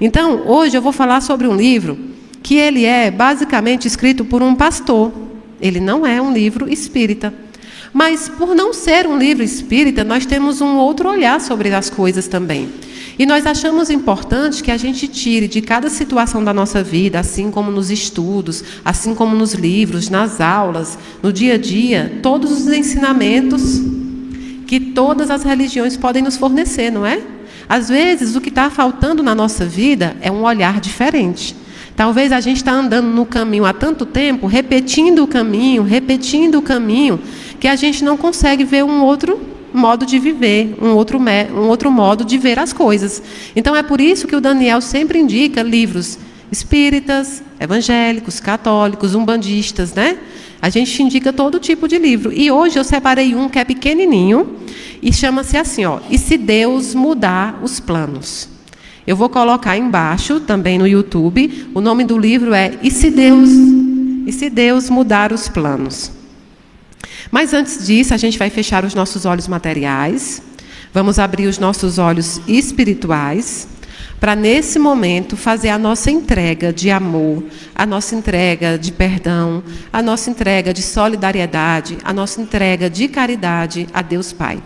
Então, hoje eu vou falar sobre um livro que ele é basicamente escrito por um pastor. Ele não é um livro espírita. Mas, por não ser um livro espírita, nós temos um outro olhar sobre as coisas também. E nós achamos importante que a gente tire de cada situação da nossa vida, assim como nos estudos, assim como nos livros, nas aulas, no dia a dia, todos os ensinamentos que todas as religiões podem nos fornecer, não é? Às vezes, o que está faltando na nossa vida é um olhar diferente. Talvez a gente está andando no caminho há tanto tempo, repetindo o caminho, que a gente não consegue ver um outro modo de viver, um outro modo de ver as coisas. Então é por isso que o Daniel sempre indica livros espíritas, evangélicos, católicos, umbandistas, né? A gente indica todo tipo de livro. E hoje eu separei um que é pequenininho e chama-se assim, ó, E se Deus mudar os planos? Eu vou colocar embaixo, também no YouTube, o nome do livro é E se Deus mudar os planos? Mas antes disso, a gente vai fechar os nossos olhos materiais, vamos abrir os nossos olhos espirituais, para nesse momento fazer a nossa entrega de amor, a nossa entrega de perdão, a nossa entrega de solidariedade, a nossa entrega de caridade a Deus Pai.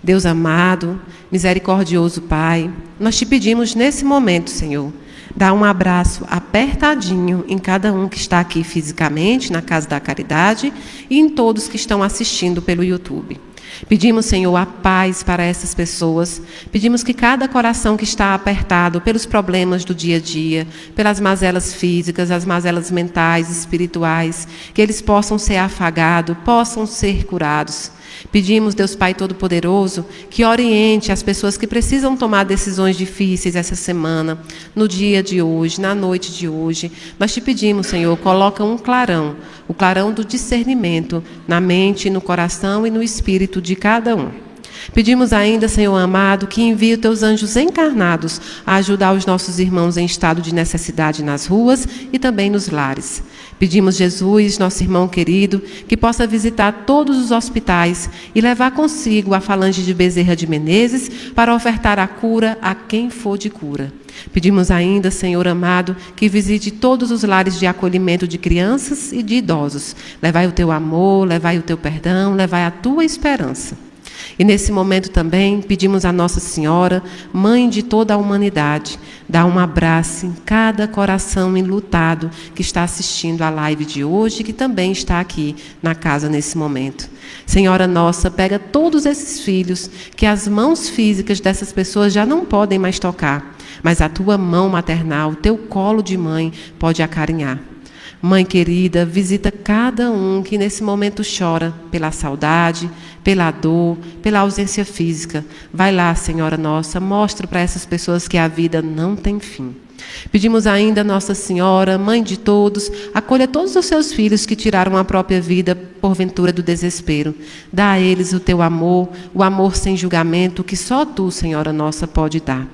Deus amado, misericordioso Pai, nós te pedimos nesse momento, Senhor, dá um abraço apertadinho em cada um que está aqui fisicamente, na Casa da Caridade, e em todos que estão assistindo pelo YouTube. Pedimos, Senhor, a paz para essas pessoas. Pedimos que cada coração que está apertado pelos problemas do dia a dia, pelas mazelas físicas, as mazelas mentais, espirituais, que eles possam ser afagados, possam ser curados. Pedimos, Deus Pai Todo-Poderoso, que oriente as pessoas que precisam tomar decisões difíceis essa semana, no dia de hoje, na noite de hoje. Nós te pedimos, Senhor, coloca um clarão, o clarão do discernimento, na mente, no coração e no espírito de cada um. Pedimos ainda, Senhor amado, que envie os teus anjos encarnados a ajudar os nossos irmãos em estado de necessidade nas ruas e também nos lares. Pedimos, Jesus, nosso irmão querido, que possa visitar todos os hospitais e levar consigo a falange de Bezerra de Menezes para ofertar a cura a quem for de cura. Pedimos ainda, Senhor amado, que visite todos os lares de acolhimento de crianças e de idosos. Levai o teu amor, levai o teu perdão, levai a tua esperança. E nesse momento também pedimos a Nossa Senhora, Mãe de toda a humanidade, dá um abraço em cada coração enlutado que está assistindo a live de hoje e que também está aqui na casa nesse momento. Senhora nossa, pega todos esses filhos que as mãos físicas dessas pessoas já não podem mais tocar, mas a tua mão maternal, teu colo de mãe pode acarinhar. Mãe querida, visita cada um que nesse momento chora pela saudade, pela dor, pela ausência física. Vai lá, Senhora nossa, mostra para essas pessoas que a vida não tem fim. Pedimos ainda, Nossa Senhora, Mãe de todos, acolha todos os seus filhos que tiraram a própria vida porventura do desespero. Dá a eles o teu amor, o amor sem julgamento que só tu, Senhora nossa, pode dar.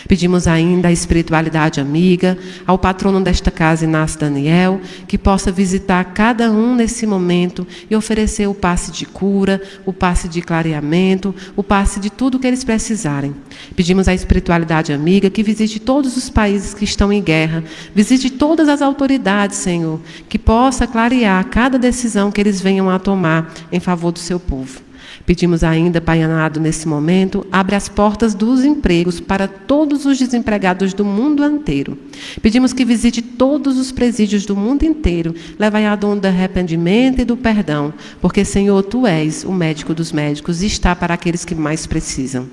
Pedimos ainda a espiritualidade amiga, ao patrono desta casa, Inácio Daniel, que possa visitar cada um nesse momento e oferecer o passe de cura, o passe de clareamento, o passe de tudo o que eles precisarem. Pedimos a espiritualidade amiga que visite todos os países que estão em guerra, visite todas as autoridades, Senhor, que possa clarear cada decisão que eles venham a tomar em favor do seu povo. Pedimos ainda, Pai amado, nesse momento, abre as portas dos empregos para todos os desempregados do mundo inteiro. Pedimos que visite todos os presídios do mundo inteiro, levai a dom do arrependimento e do perdão, porque, Senhor, Tu és o médico dos médicos e está para aqueles que mais precisam.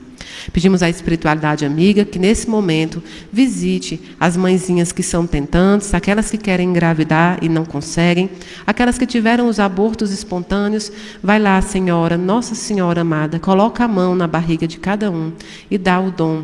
Pedimos à espiritualidade amiga que nesse momento visite as mãezinhas que são tentantes, aquelas que querem engravidar e não conseguem, aquelas que tiveram os abortos espontâneos. Vai lá, Senhora, Nossa Senhora amada, coloca a mão na barriga de cada um e dá o dom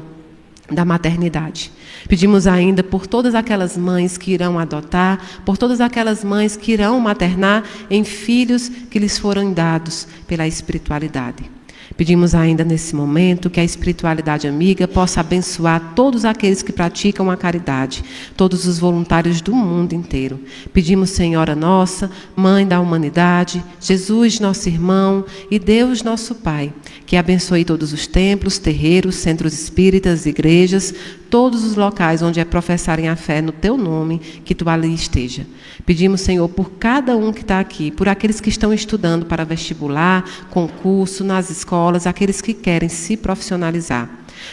da maternidade. Pedimos ainda por todas aquelas mães que irão adotar, por todas aquelas mães que irão maternar em filhos que lhes foram dados pela espiritualidade. Pedimos ainda nesse momento que a espiritualidade amiga possa abençoar todos aqueles que praticam a caridade, todos os voluntários do mundo inteiro. Pedimos, Senhora nossa, Mãe da humanidade, Jesus nosso irmão e Deus nosso Pai, que abençoe todos os templos, terreiros, centros espíritas, igrejas, todos os locais onde é professarem a fé no Teu nome, que Tu ali esteja. Pedimos, Senhor, por cada um que está aqui, por aqueles que estão estudando para vestibular, concurso, nas escolas, aqueles que querem se profissionalizar.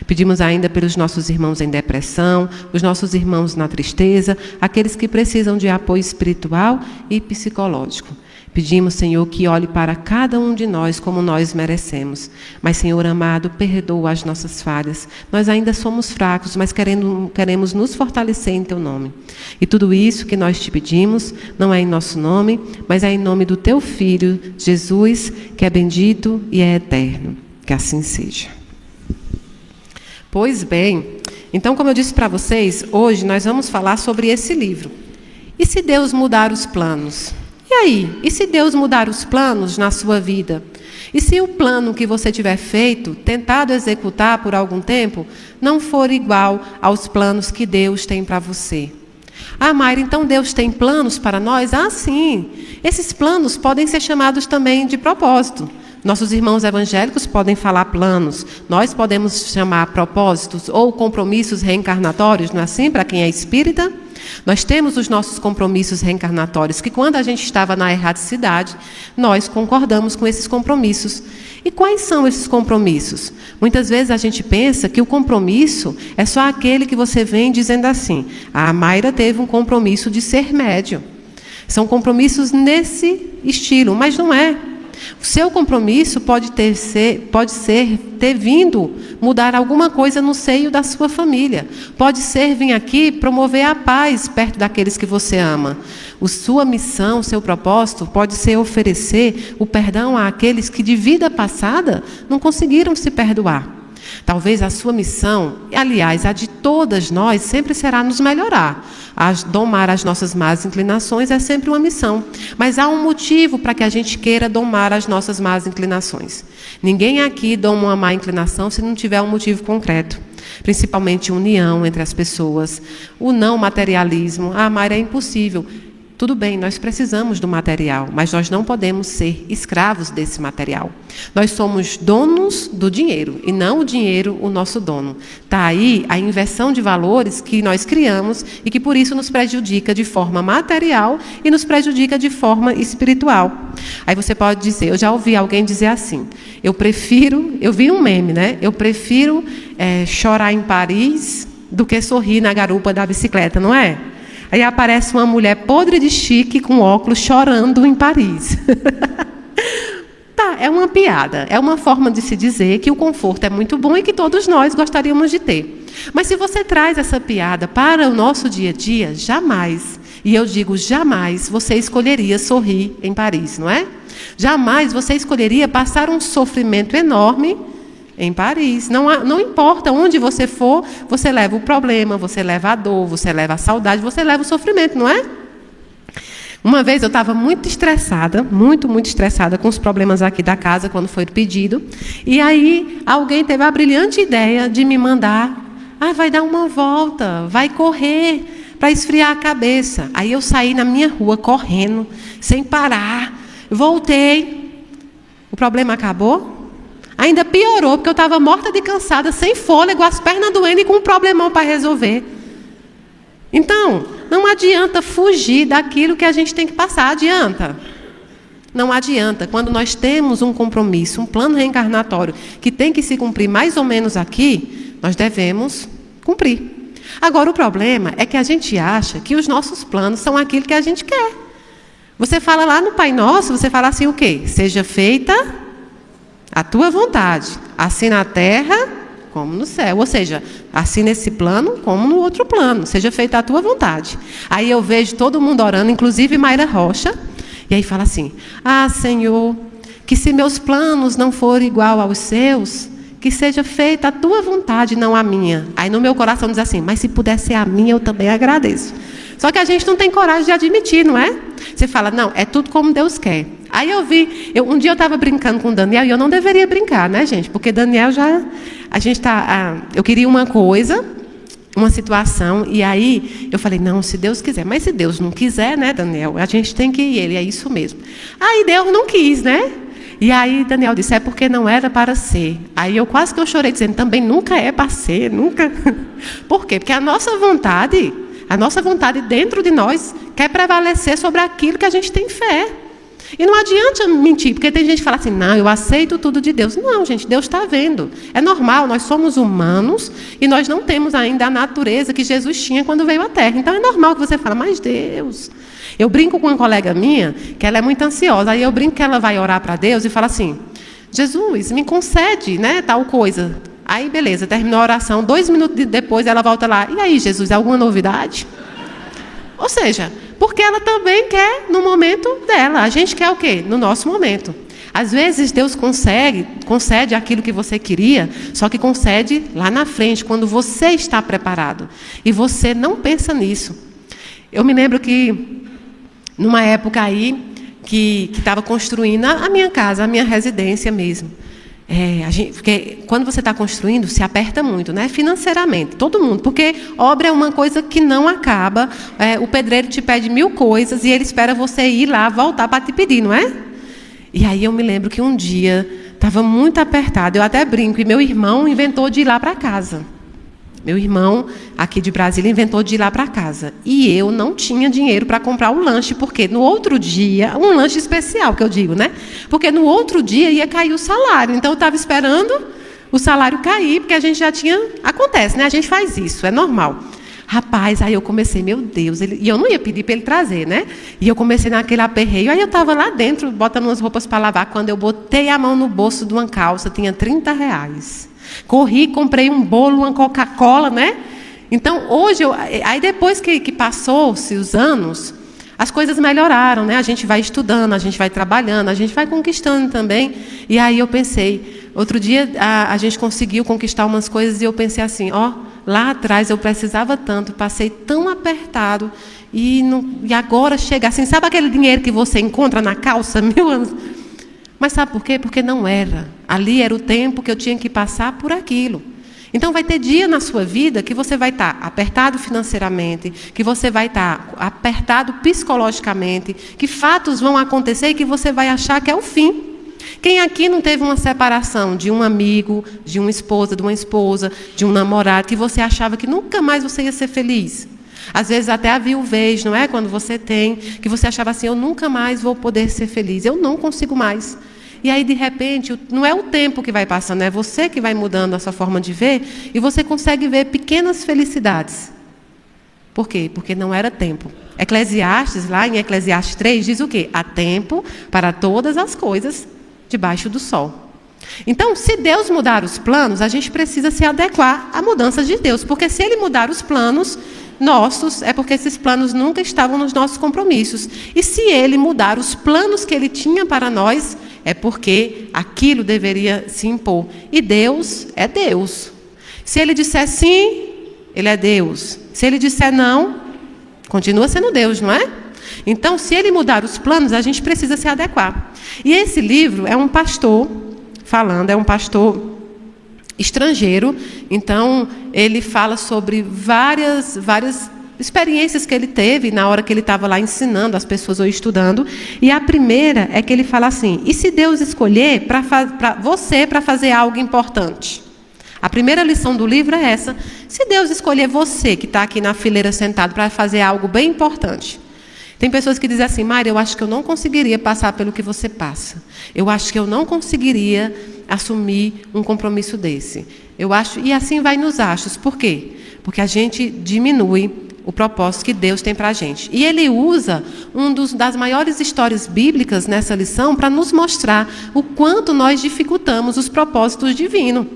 Pedimos ainda pelos nossos irmãos em depressão, os nossos irmãos na tristeza, aqueles que precisam de apoio espiritual e psicológico. Pedimos, Senhor, que olhe para cada um de nós como nós merecemos. Mas, Senhor amado, perdoa as nossas falhas. Nós ainda somos fracos, mas queremos nos fortalecer em Teu nome. E tudo isso que nós Te pedimos, não é em nosso nome, mas é em nome do Teu Filho, Jesus, que é bendito e é eterno. Que assim seja. Pois bem, então, como eu disse para vocês, hoje nós vamos falar sobre esse livro. E se Deus mudar os planos? E aí? E se Deus mudar os planos na sua vida? E se o plano que você tiver feito, tentado executar por algum tempo, não for igual aos planos que Deus tem para você? Ah, Mayra, então Deus tem planos para nós? Ah, sim. Esses planos podem ser chamados também de propósito. Nossos irmãos evangélicos podem falar planos. Nós podemos chamar propósitos ou compromissos reencarnatórios, não é assim, para quem é espírita? Nós temos os nossos compromissos reencarnatórios, que quando a gente estava na erraticidade, nós concordamos com esses compromissos. E quais são esses compromissos? Muitas vezes a gente pensa que o compromisso é só aquele que você vem dizendo assim: a Mayra teve um compromisso de ser médium. São compromissos nesse estilo, mas não é. O seu compromisso pode ser ter vindo mudar alguma coisa no seio da sua família. Pode ser vir aqui promover a paz perto daqueles que você ama. Sua missão, seu propósito pode ser oferecer o perdão àqueles que de vida passada não conseguiram se perdoar. Talvez a sua missão, aliás, a de todas nós, sempre será nos melhorar. Domar as nossas más inclinações é sempre uma missão. Mas há um motivo para que a gente queira domar as nossas más inclinações. Ninguém aqui doma uma má inclinação se não tiver um motivo concreto. Principalmente união entre as pessoas. O não materialismo. Ah, Mayra, é impossível. Tudo bem, nós precisamos do material, mas nós não podemos ser escravos desse material. Nós somos donos do dinheiro, e não o dinheiro o nosso dono. Está aí a inversão de valores que nós criamos e que por isso nos prejudica de forma material e nos prejudica de forma espiritual. Aí você pode dizer, eu já ouvi alguém dizer assim, eu vi um meme, né? Eu prefiro chorar em Paris do que sorrir na garupa da bicicleta, não é? Aí aparece uma mulher podre de chique com óculos chorando em Paris. Tá, é uma piada. É uma forma de se dizer que o conforto é muito bom e que todos nós gostaríamos de ter. Mas se você traz essa piada para o nosso dia a dia, jamais, e eu digo jamais, você escolheria sorrir em Paris, não é? Jamais você escolheria passar um sofrimento enorme em Paris. Não importa onde você for, você leva o problema, você leva a dor, você leva a saudade, você leva o sofrimento, não é? Uma vez eu estava muito estressada, muito estressada com os problemas aqui da casa, quando foi pedido. E aí alguém teve a brilhante ideia de me mandar, vai dar uma volta, vai correr para esfriar a cabeça. Aí eu saí na minha rua correndo, sem parar, voltei. O problema acabou? Ainda piorou, porque eu estava morta de cansada, sem fôlego, as pernas doendo e com um problemão para resolver. Então, não adianta fugir daquilo que a gente tem que passar. Adianta? Não adianta. Quando nós temos um compromisso, um plano reencarnatório, que tem que se cumprir mais ou menos aqui, nós devemos cumprir. Agora, o problema é que a gente acha que os nossos planos são aquilo que a gente quer. Você fala lá no Pai Nosso, você fala assim o quê? Seja feita a tua vontade, assim na terra como no céu. Ou seja, assim nesse plano como no outro plano. Seja feita a tua vontade. Aí eu vejo todo mundo orando, inclusive Mayra Rocha, e aí fala assim, Senhor, que se meus planos não forem igual aos seus, que seja feita a tua vontade, não a minha. Aí no meu coração diz assim, mas se puder ser a minha, eu também agradeço. Só que a gente não tem coragem de admitir, não é? Você fala, não, é tudo como Deus quer. Aí um dia eu estava brincando com o Daniel, e eu não deveria brincar, né, gente? Porque Daniel eu queria uma coisa, uma situação, e aí eu falei, não, se Deus quiser. Mas se Deus não quiser, né, Daniel, a gente tem que ir, ele é isso mesmo. Aí Deus não quis, né? E aí Daniel disse, é porque não era para ser. Aí eu quase que eu chorei dizendo, também nunca é para ser, nunca. Por quê? Porque a nossa vontade dentro de nós quer prevalecer sobre aquilo que a gente tem fé. E não adianta mentir, porque tem gente que fala assim, não, eu aceito tudo de Deus. Não, gente, Deus está vendo. É normal, nós somos humanos e nós não temos ainda a natureza que Jesus tinha quando veio à Terra. Então é normal que você fale, mas Deus... Eu brinco com uma colega minha, que ela é muito ansiosa, aí eu brinco que ela vai orar para Deus e fala assim, Jesus, me concede, né, tal coisa. Aí, beleza, terminou a oração, 2 minutos depois ela volta lá, e aí, Jesus, alguma novidade? Ou seja, porque ela também quer no momento dela, a gente quer o quê? No nosso momento. Às vezes Deus concede aquilo que você queria, só que concede lá na frente, quando você está preparado. E você não pensa nisso. Eu me lembro que numa época aí, que estava construindo a minha casa, a minha residência mesmo. Porque quando você está construindo, se aperta muito, né? Financeiramente, todo mundo. Porque obra é uma coisa que não acaba. O pedreiro te pede 1000 coisas e ele espera você ir lá, voltar para te pedir, não é? E aí eu me lembro que um dia estava muito apertado, eu até brinco, e meu irmão inventou de ir lá para casa. Meu irmão, aqui de Brasília, inventou de ir lá para casa. E eu não tinha dinheiro para comprar o lanche, porque no outro dia, um lanche especial, que eu digo, né? Porque no outro dia ia cair o salário. Então, eu estava esperando o salário cair, porque a gente já tinha... Acontece, né? A gente faz isso, é normal. Rapaz, aí eu comecei, meu Deus, e eu não ia pedir para ele trazer, né? E eu comecei naquele aperreio, aí eu estava lá dentro, botando umas roupas para lavar, quando eu botei a mão no bolso de uma calça, tinha R$30. Corri, comprei um bolo, uma Coca-Cola, né? Então, hoje, aí depois que passou-se os anos, as coisas melhoraram, né? A gente vai estudando, a gente vai trabalhando, a gente vai conquistando também. E aí eu pensei, outro dia a gente conseguiu conquistar umas coisas e eu pensei assim, lá atrás eu precisava tanto, passei tão apertado e agora chega assim, sabe aquele dinheiro que você encontra na calça, 1000 anos? Mas sabe por quê? Porque não era. Ali era o tempo que eu tinha que passar por aquilo. Então vai ter dia na sua vida que você vai estar apertado financeiramente, que você vai estar apertado psicologicamente, que fatos vão acontecer e que você vai achar que é o fim. Quem aqui não teve uma separação de um amigo, de uma esposa, de um namorado, que você achava que nunca mais você ia ser feliz? Às vezes até a viuvez, não é? Quando você tem, que você achava assim, eu nunca mais vou poder ser feliz, eu não consigo mais. E aí, de repente, não é o tempo que vai passando, é você que vai mudando a sua forma de ver e você consegue ver pequenas felicidades. Por quê? Porque não era tempo. Eclesiastes, lá em Eclesiastes 3, diz o quê? Há tempo para todas as coisas debaixo do sol. Então, se Deus mudar os planos, a gente precisa se adequar à mudança de Deus. Porque se Ele mudar os planos nossos, é porque esses planos nunca estavam nos nossos compromissos. E se Ele mudar os planos que Ele tinha para nós, é porque aquilo deveria se impor. E Deus é Deus. Se Ele disser sim, Ele é Deus. Se Ele disser não, continua sendo Deus, não é? Então, se Ele mudar os planos, a gente precisa se adequar. E esse livro é um pastor falando, é um pastor estrangeiro. Então, ele fala sobre várias experiências que ele teve na hora que ele estava lá ensinando as pessoas ou estudando. E a primeira é que ele fala assim, e se Deus escolher você para fazer algo importante? A primeira lição do livro é essa. Se Deus escolher você, que está aqui na fileira sentado, para fazer algo bem importante. Tem pessoas que dizem assim, Mari, eu acho que eu não conseguiria passar pelo que você passa. Eu acho que eu não conseguiria assumir um compromisso desse. E assim vai nos achos. Por quê? Porque a gente diminui o propósito que Deus tem para a gente. E ele usa das maiores histórias bíblicas nessa lição para nos mostrar o quanto nós dificultamos os propósitos divinos.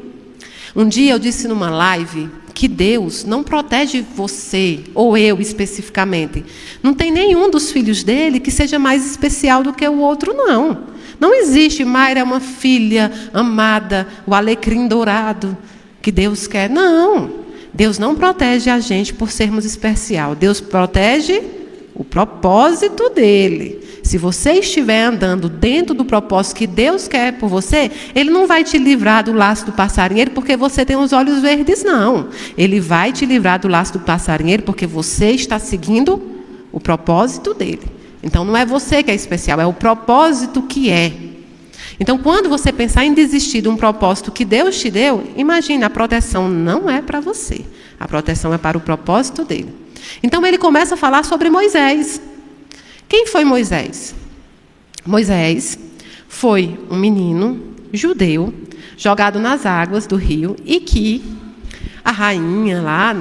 Um dia eu disse numa live que Deus não protege você, ou eu especificamente. Não tem nenhum dos filhos dele que seja mais especial do que o outro, não. Não existe, Mayra é uma filha amada, o alecrim dourado que Deus quer. Não. Deus não protege a gente por sermos especial. Deus protege o propósito dele. Se você estiver andando dentro do propósito que Deus quer por você, Ele não vai te livrar do laço do passarinheiro porque você tem os olhos verdes, não. Ele vai te livrar do laço do passarinheiro porque você está seguindo o propósito dele. Então não é você que é especial, é o propósito que é. Então, quando você pensar em desistir de um propósito que Deus te deu, imagine, a proteção não é para você. A proteção é para o propósito dele. Então, ele começa a falar sobre Moisés. Quem foi Moisés? Moisés foi um menino judeu, jogado nas águas do rio, e que a rainha lá,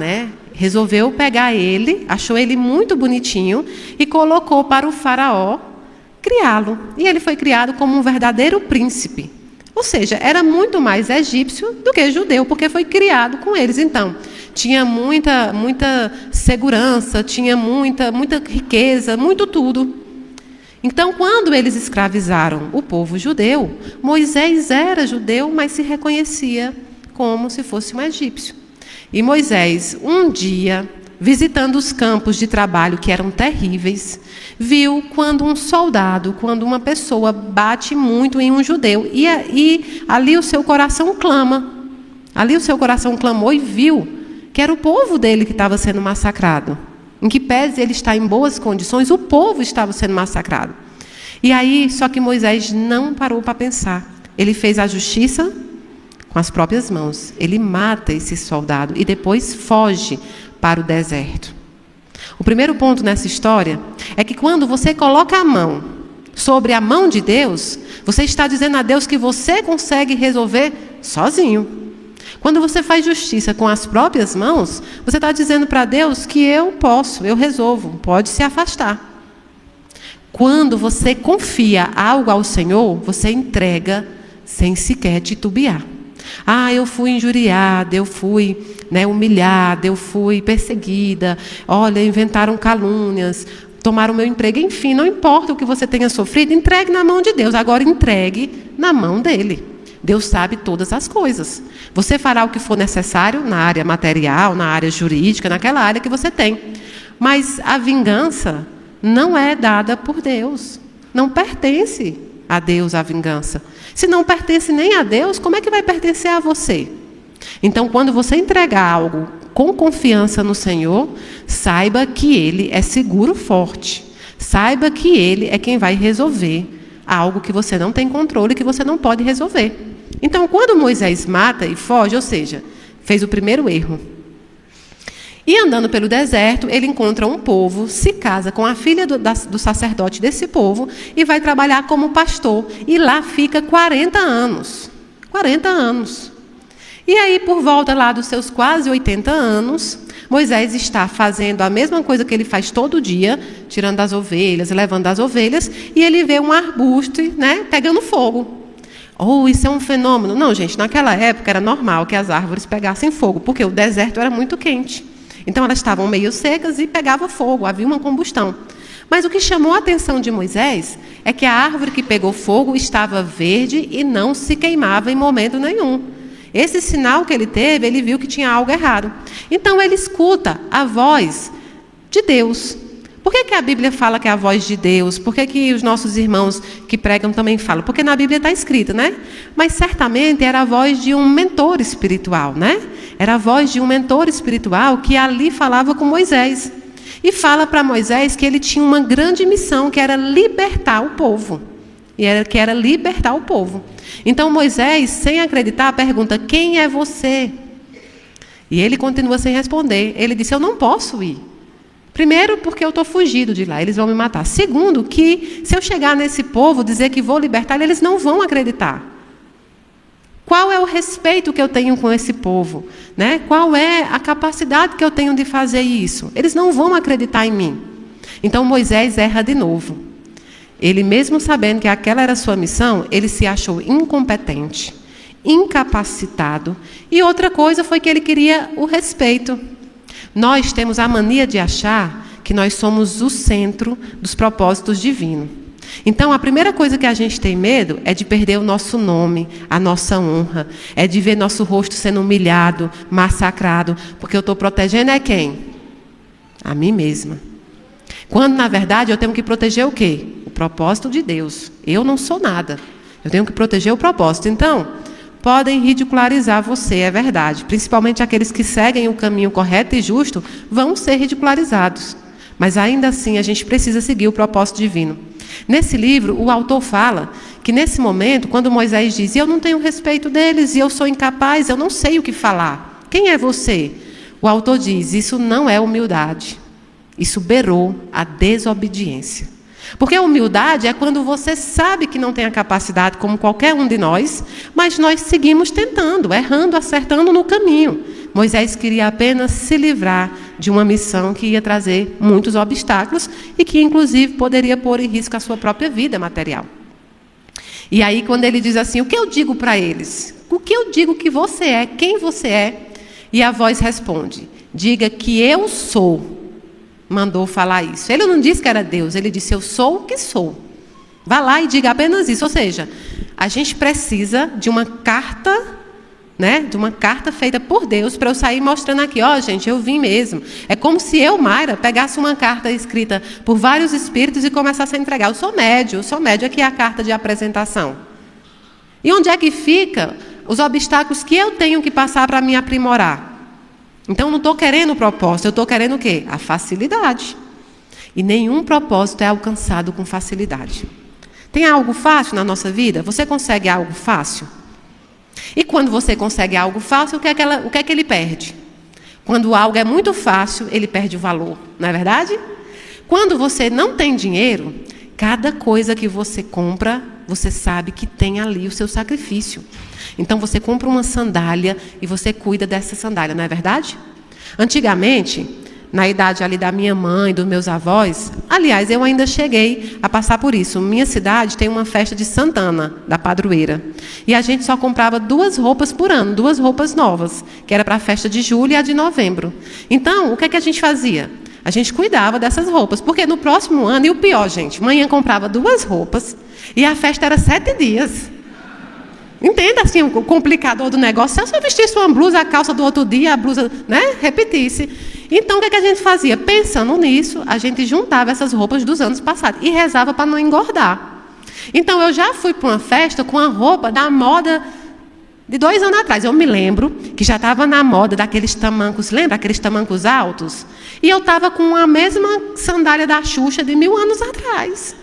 resolveu pegar ele, achou ele muito bonitinho e colocou para o faraó criá-lo. E ele foi criado como um verdadeiro príncipe. Ou seja, era muito mais egípcio do que judeu, porque foi criado com eles. Então, tinha muita segurança, tinha muita riqueza, muito tudo. Então, quando eles escravizaram o povo judeu, Moisés era judeu, mas se reconhecia como se fosse um egípcio. E Moisés, um dia, visitando os campos de trabalho que eram terríveis, viu quando um soldado, quando uma pessoa bate muito em um judeu, e ali o seu coração clama. Ali o seu coração clamou e viu que era o povo dele que estava sendo massacrado. Em que pese ele estar em boas condições, o povo estava sendo massacrado. E aí, só que Moisés não parou para pensar. Ele fez a justiça com as próprias mãos. Ele mata esse soldado e depois foge para o deserto. O primeiro ponto nessa história é que quando você coloca a mão sobre a mão de Deus, você está dizendo a Deus que você consegue resolver sozinho. Quando você faz justiça com as próprias mãos, você está dizendo para Deus que eu posso, eu resolvo, pode se afastar. Quando você confia algo ao Senhor, você entrega sem sequer titubear. Eu fui injuriada, eu fui humilhada, eu fui perseguida, olha, inventaram calúnias, tomaram o meu emprego, enfim, não importa o que você tenha sofrido, entregue na mão de Deus, agora entregue na mão dele. Deus sabe todas as coisas. Você fará o que for necessário na área material, na área jurídica, naquela área que você tem. Mas a vingança não é dada por Deus. Não pertence a Deus a vingança. Se não pertence nem a Deus, como é que vai pertencer a você? Então, quando você entregar algo com confiança no Senhor, saiba que Ele é seguro, forte. Saiba que Ele é quem vai resolver algo que você não tem controle, que você não pode resolver. Então, quando Moisés mata e foge, ou seja, fez o primeiro erro. E andando pelo deserto, ele encontra um povo, se casa com a filha do sacerdote desse povo e vai trabalhar como pastor. E lá fica 40 anos. 40 anos. E aí, por volta lá dos seus quase 80 anos, Moisés está fazendo a mesma coisa que ele faz todo dia, tirando as ovelhas, levando as ovelhas, e ele vê um arbusto, pegando fogo. Isso é um fenômeno. Não, gente, naquela época era normal que as árvores pegassem fogo, porque o deserto era muito quente. Então elas estavam meio secas e pegava fogo, havia uma combustão. Mas o que chamou a atenção de Moisés é que a árvore que pegou fogo estava verde e não se queimava em momento nenhum. Esse sinal que ele teve, ele viu que tinha algo errado. Então ele escuta a voz de Deus. Por que a Bíblia fala que é a voz de Deus? Por que os nossos irmãos que pregam também falam? Porque na Bíblia está escrito, Mas certamente era a voz de um mentor espiritual, Era a voz de um mentor espiritual que ali falava com Moisés. E fala para Moisés que ele tinha uma grande missão, que era libertar o povo. Que era libertar o povo. Então Moisés, sem acreditar, pergunta: quem é você? E ele continua sem responder. Ele disse: eu não posso ir. Primeiro, porque eu estou fugido de lá, eles vão me matar. Segundo, que se eu chegar nesse povo, dizer que vou libertar, eles não vão acreditar. Qual é o respeito que eu tenho com esse povo? Qual é a capacidade que eu tenho de fazer isso? Eles não vão acreditar em mim. Então Moisés erra de novo. Ele, mesmo sabendo que aquela era a sua missão, ele se achou incompetente, incapacitado. E outra coisa foi que ele queria o respeito. Nós temos a mania de achar que nós somos o centro dos propósitos divinos. Então, a primeira coisa que a gente tem medo é de perder o nosso nome, a nossa honra, é de ver nosso rosto sendo humilhado, massacrado, porque eu estou protegendo quem? A mim mesma. Quando, na verdade, eu tenho que proteger o quê? O propósito de Deus. Eu não sou nada. Eu tenho que proteger o propósito. Então, podem ridicularizar você, é verdade. Principalmente aqueles que seguem o caminho correto e justo vão ser ridicularizados. Mas ainda assim a gente precisa seguir o propósito divino. Nesse livro, o autor fala que nesse momento, quando Moisés diz, eu não tenho respeito deles e eu sou incapaz, eu não sei o que falar. Quem é você? O autor diz, isso não é humildade. Isso beirou a desobediência. Porque a humildade é quando você sabe que não tem a capacidade, como qualquer um de nós, mas nós seguimos tentando, errando, acertando no caminho. Moisés queria apenas se livrar de uma missão que ia trazer muitos obstáculos e que, inclusive, poderia pôr em risco a sua própria vida material. E aí, quando ele diz assim, o que eu digo para eles? O que eu digo que você é? Quem você é? E a voz responde, diga que eu sou. Mandou falar isso. Ele não disse que era Deus, ele disse, eu sou o que sou. Vá lá e diga apenas isso. Ou seja, a gente precisa de uma carta, né, de uma carta feita por Deus para eu sair mostrando aqui, ó, gente, eu vim mesmo. É como se eu, Mayra, pegasse uma carta escrita por vários espíritos e começasse a entregar. Eu sou médio aqui é a carta de apresentação. E onde é que fica os obstáculos que eu tenho que passar para me aprimorar? Então, eu não estou querendo o propósito, eu estou querendo o quê? A facilidade. E nenhum propósito é alcançado com facilidade. Tem algo fácil na nossa vida? Você consegue algo fácil? E quando você consegue algo fácil, o que é que ele perde? Quando algo é muito fácil, ele perde o valor, não é verdade? Quando você não tem dinheiro, cada coisa que você compra, você sabe que tem ali o seu sacrifício. Então, você compra uma sandália e você cuida dessa sandália, não é verdade? Antigamente, na idade ali da minha mãe, dos meus avós, aliás, eu ainda cheguei a passar por isso. Minha cidade tem uma festa de Santana, da padroeira. E a gente só comprava 2 roupas por ano, 2 roupas novas, que era para a festa de julho e a de novembro. Então, o que é que a gente fazia? A gente cuidava dessas roupas, porque no próximo ano, e o pior, gente, manhã comprava 2 roupas e a festa era 7 dias. Entenda assim o complicador do negócio. Se eu só vestisse uma blusa, a calça do outro dia, a blusa, né, repetisse. Então, o que é que a gente fazia? Pensando nisso, a gente juntava essas roupas dos anos passados e rezava para não engordar. Então, eu já fui para uma festa com a roupa da moda de 2 anos atrás. Eu me lembro que já estava na moda daqueles tamancos, lembra? Aqueles tamancos altos? E eu estava com a mesma sandália da Xuxa de 1000 anos atrás.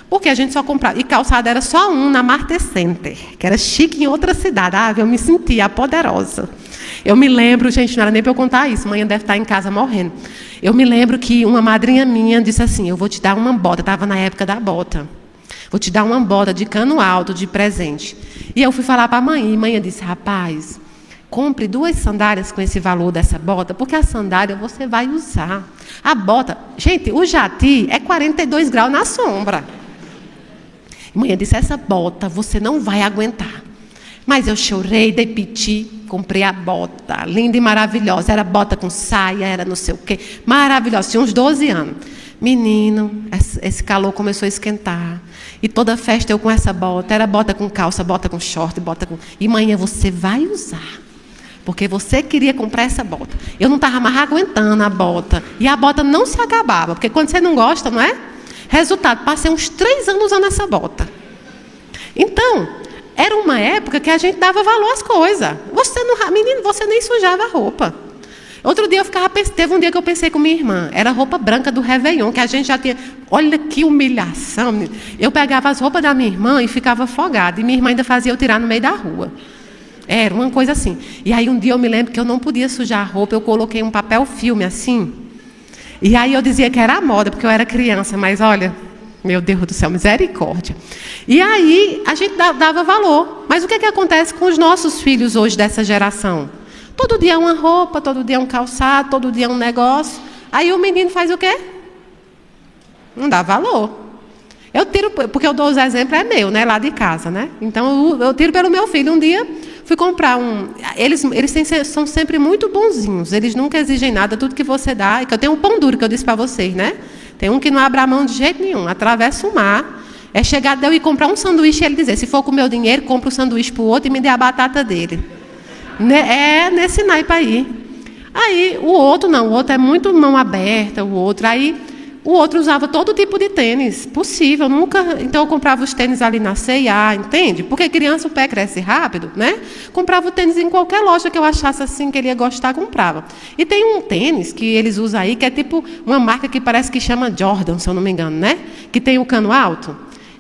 Porque a gente só comprava. E calçado era só um na Marte Center, que era chique em outra cidade. Ah, eu me sentia a poderosa. Eu me lembro, gente, não era nem para eu contar isso, amanhã deve estar em casa morrendo. Eu me lembro que uma madrinha minha disse assim, eu vou te dar uma bota, estava na época da bota. Vou te dar uma bota de cano alto de presente. E eu fui falar para a mãe, e a mãe disse, rapaz, compre 2 sandálias com esse valor dessa bota, porque a sandália você vai usar. A bota, gente, o jati é 42 graus na sombra. Mãe disse, essa bota você não vai aguentar. Mas eu chorei, dei piti, comprei a bota, linda e maravilhosa. Era bota com saia, era não sei o quê. Maravilhosa, tinha uns 12 anos. Menino, esse calor começou a esquentar. E toda festa eu com essa bota. Era bota com calça, bota com short, bota com... E manhã você vai usar. Porque você queria comprar essa bota. Eu não estava mais aguentando a bota. E a bota não se acabava. Porque quando você não gosta, não é? Resultado, passei uns 3 anos usando essa bota. Então, era uma época que a gente dava valor às coisas. Menino, você nem sujava a roupa. Outro dia teve um dia que eu pensei com minha irmã, era a roupa branca do Réveillon, que a gente já tinha, olha que humilhação. Menino. Eu pegava as roupas da minha irmã e ficava afogada, e minha irmã ainda fazia eu tirar no meio da rua. Era uma coisa assim. E aí um dia eu me lembro que eu não podia sujar a roupa, eu coloquei um papel filme assim, e aí eu dizia que era a moda, porque eu era criança, mas olha, meu Deus do céu, misericórdia. E aí a gente dava valor. Mas o que acontece com os nossos filhos hoje dessa geração? Todo dia uma roupa, todo dia um calçado, todo dia um negócio. Aí o menino faz o quê? Não dá valor. Eu tiro, porque eu dou os exemplos, é meu, né, lá de casa, né? Então eu tiro pelo meu filho. Um dia fui comprar um... Eles são sempre muito bonzinhos. Eles nunca exigem nada, tudo que você dá. Que eu tenho um pão duro que eu disse para vocês, né? Tem um que não abre a mão de jeito nenhum. Atravessa o mar. É chegar de eu ir comprar um sanduíche e ele dizer, se for com o meu dinheiro, compra o sanduíche para o outro e me dê a batata dele. É nesse naipe aí. Aí o outro não. O outro é muito mão aberta. O outro usava todo tipo de tênis possível. Então eu comprava os tênis ali na C&A, entende? Porque criança o pé cresce rápido, né? Comprava o tênis em qualquer loja que eu achasse assim que ele ia gostar, comprava. E tem um tênis que eles usam aí, que é tipo uma marca que parece que chama Jordan, se eu não me engano, né? Que tem o cano alto.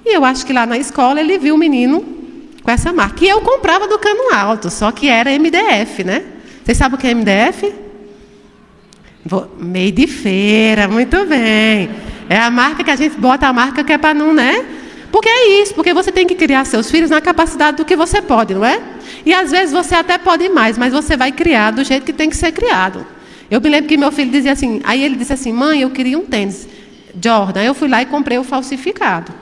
E eu acho que lá na escola ele viu o menino com essa marca. E eu comprava do Cano Alto, só que era MDF, né? Vocês sabem o que é MDF? Meio de feira, muito bem. É a marca que a gente bota, a marca que é para não, né? Porque é isso, porque você tem que criar seus filhos na capacidade do que você pode, não é? E às vezes você até pode mais, mas você vai criar do jeito que tem que ser criado. Eu me lembro que meu filho dizia assim, aí ele disse assim, mãe, eu queria um tênis Jordan. Eu fui lá e comprei o falsificado.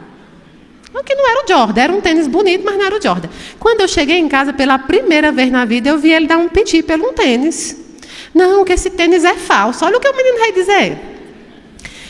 Que não era o Jordan, era um tênis bonito, mas não era o Jordan. Quando eu cheguei em casa pela primeira vez na vida, eu vi ele dar um piti pelo um tênis. Não, que esse tênis é falso. Olha o que o menino vai dizer.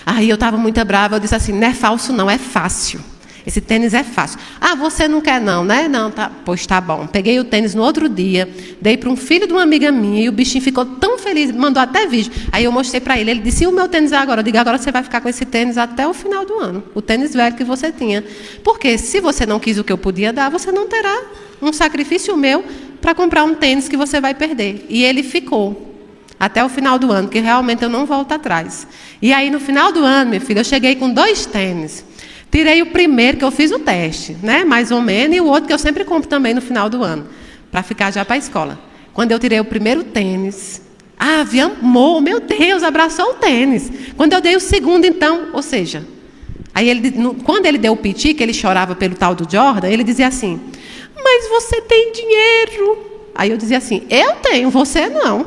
Aí eu estava muito brava, eu disse assim, não é falso não, é fácil. Esse tênis é fácil. Ah, você não quer não, né? Não, tá. Pois tá bom. Peguei o tênis no outro dia, dei para um filho de uma amiga minha e o bichinho ficou tão feliz, mandou até vídeo. Aí eu mostrei para ele, ele disse, e o meu tênis agora? Eu digo, agora você vai ficar com esse tênis até o final do ano. O tênis velho que você tinha. Porque se você não quis o que eu podia dar, você não terá um sacrifício meu para comprar um tênis que você vai perder. E ele ficou até o final do ano, que realmente eu não volto atrás. E aí no final do ano, minha filha, eu cheguei com 2 tênis. Tirei o primeiro, que eu fiz o teste, né? Mais ou menos, e o outro que eu sempre compro também no final do ano, para ficar já para a escola. Quando eu tirei o primeiro tênis, Ave amor, meu Deus, abraçou o tênis. Quando eu dei o segundo, então, ou seja, aí ele, quando ele deu o piti, que ele chorava pelo tal do Jordan, ele dizia assim, mas você tem dinheiro. Aí eu dizia assim, eu tenho, você não.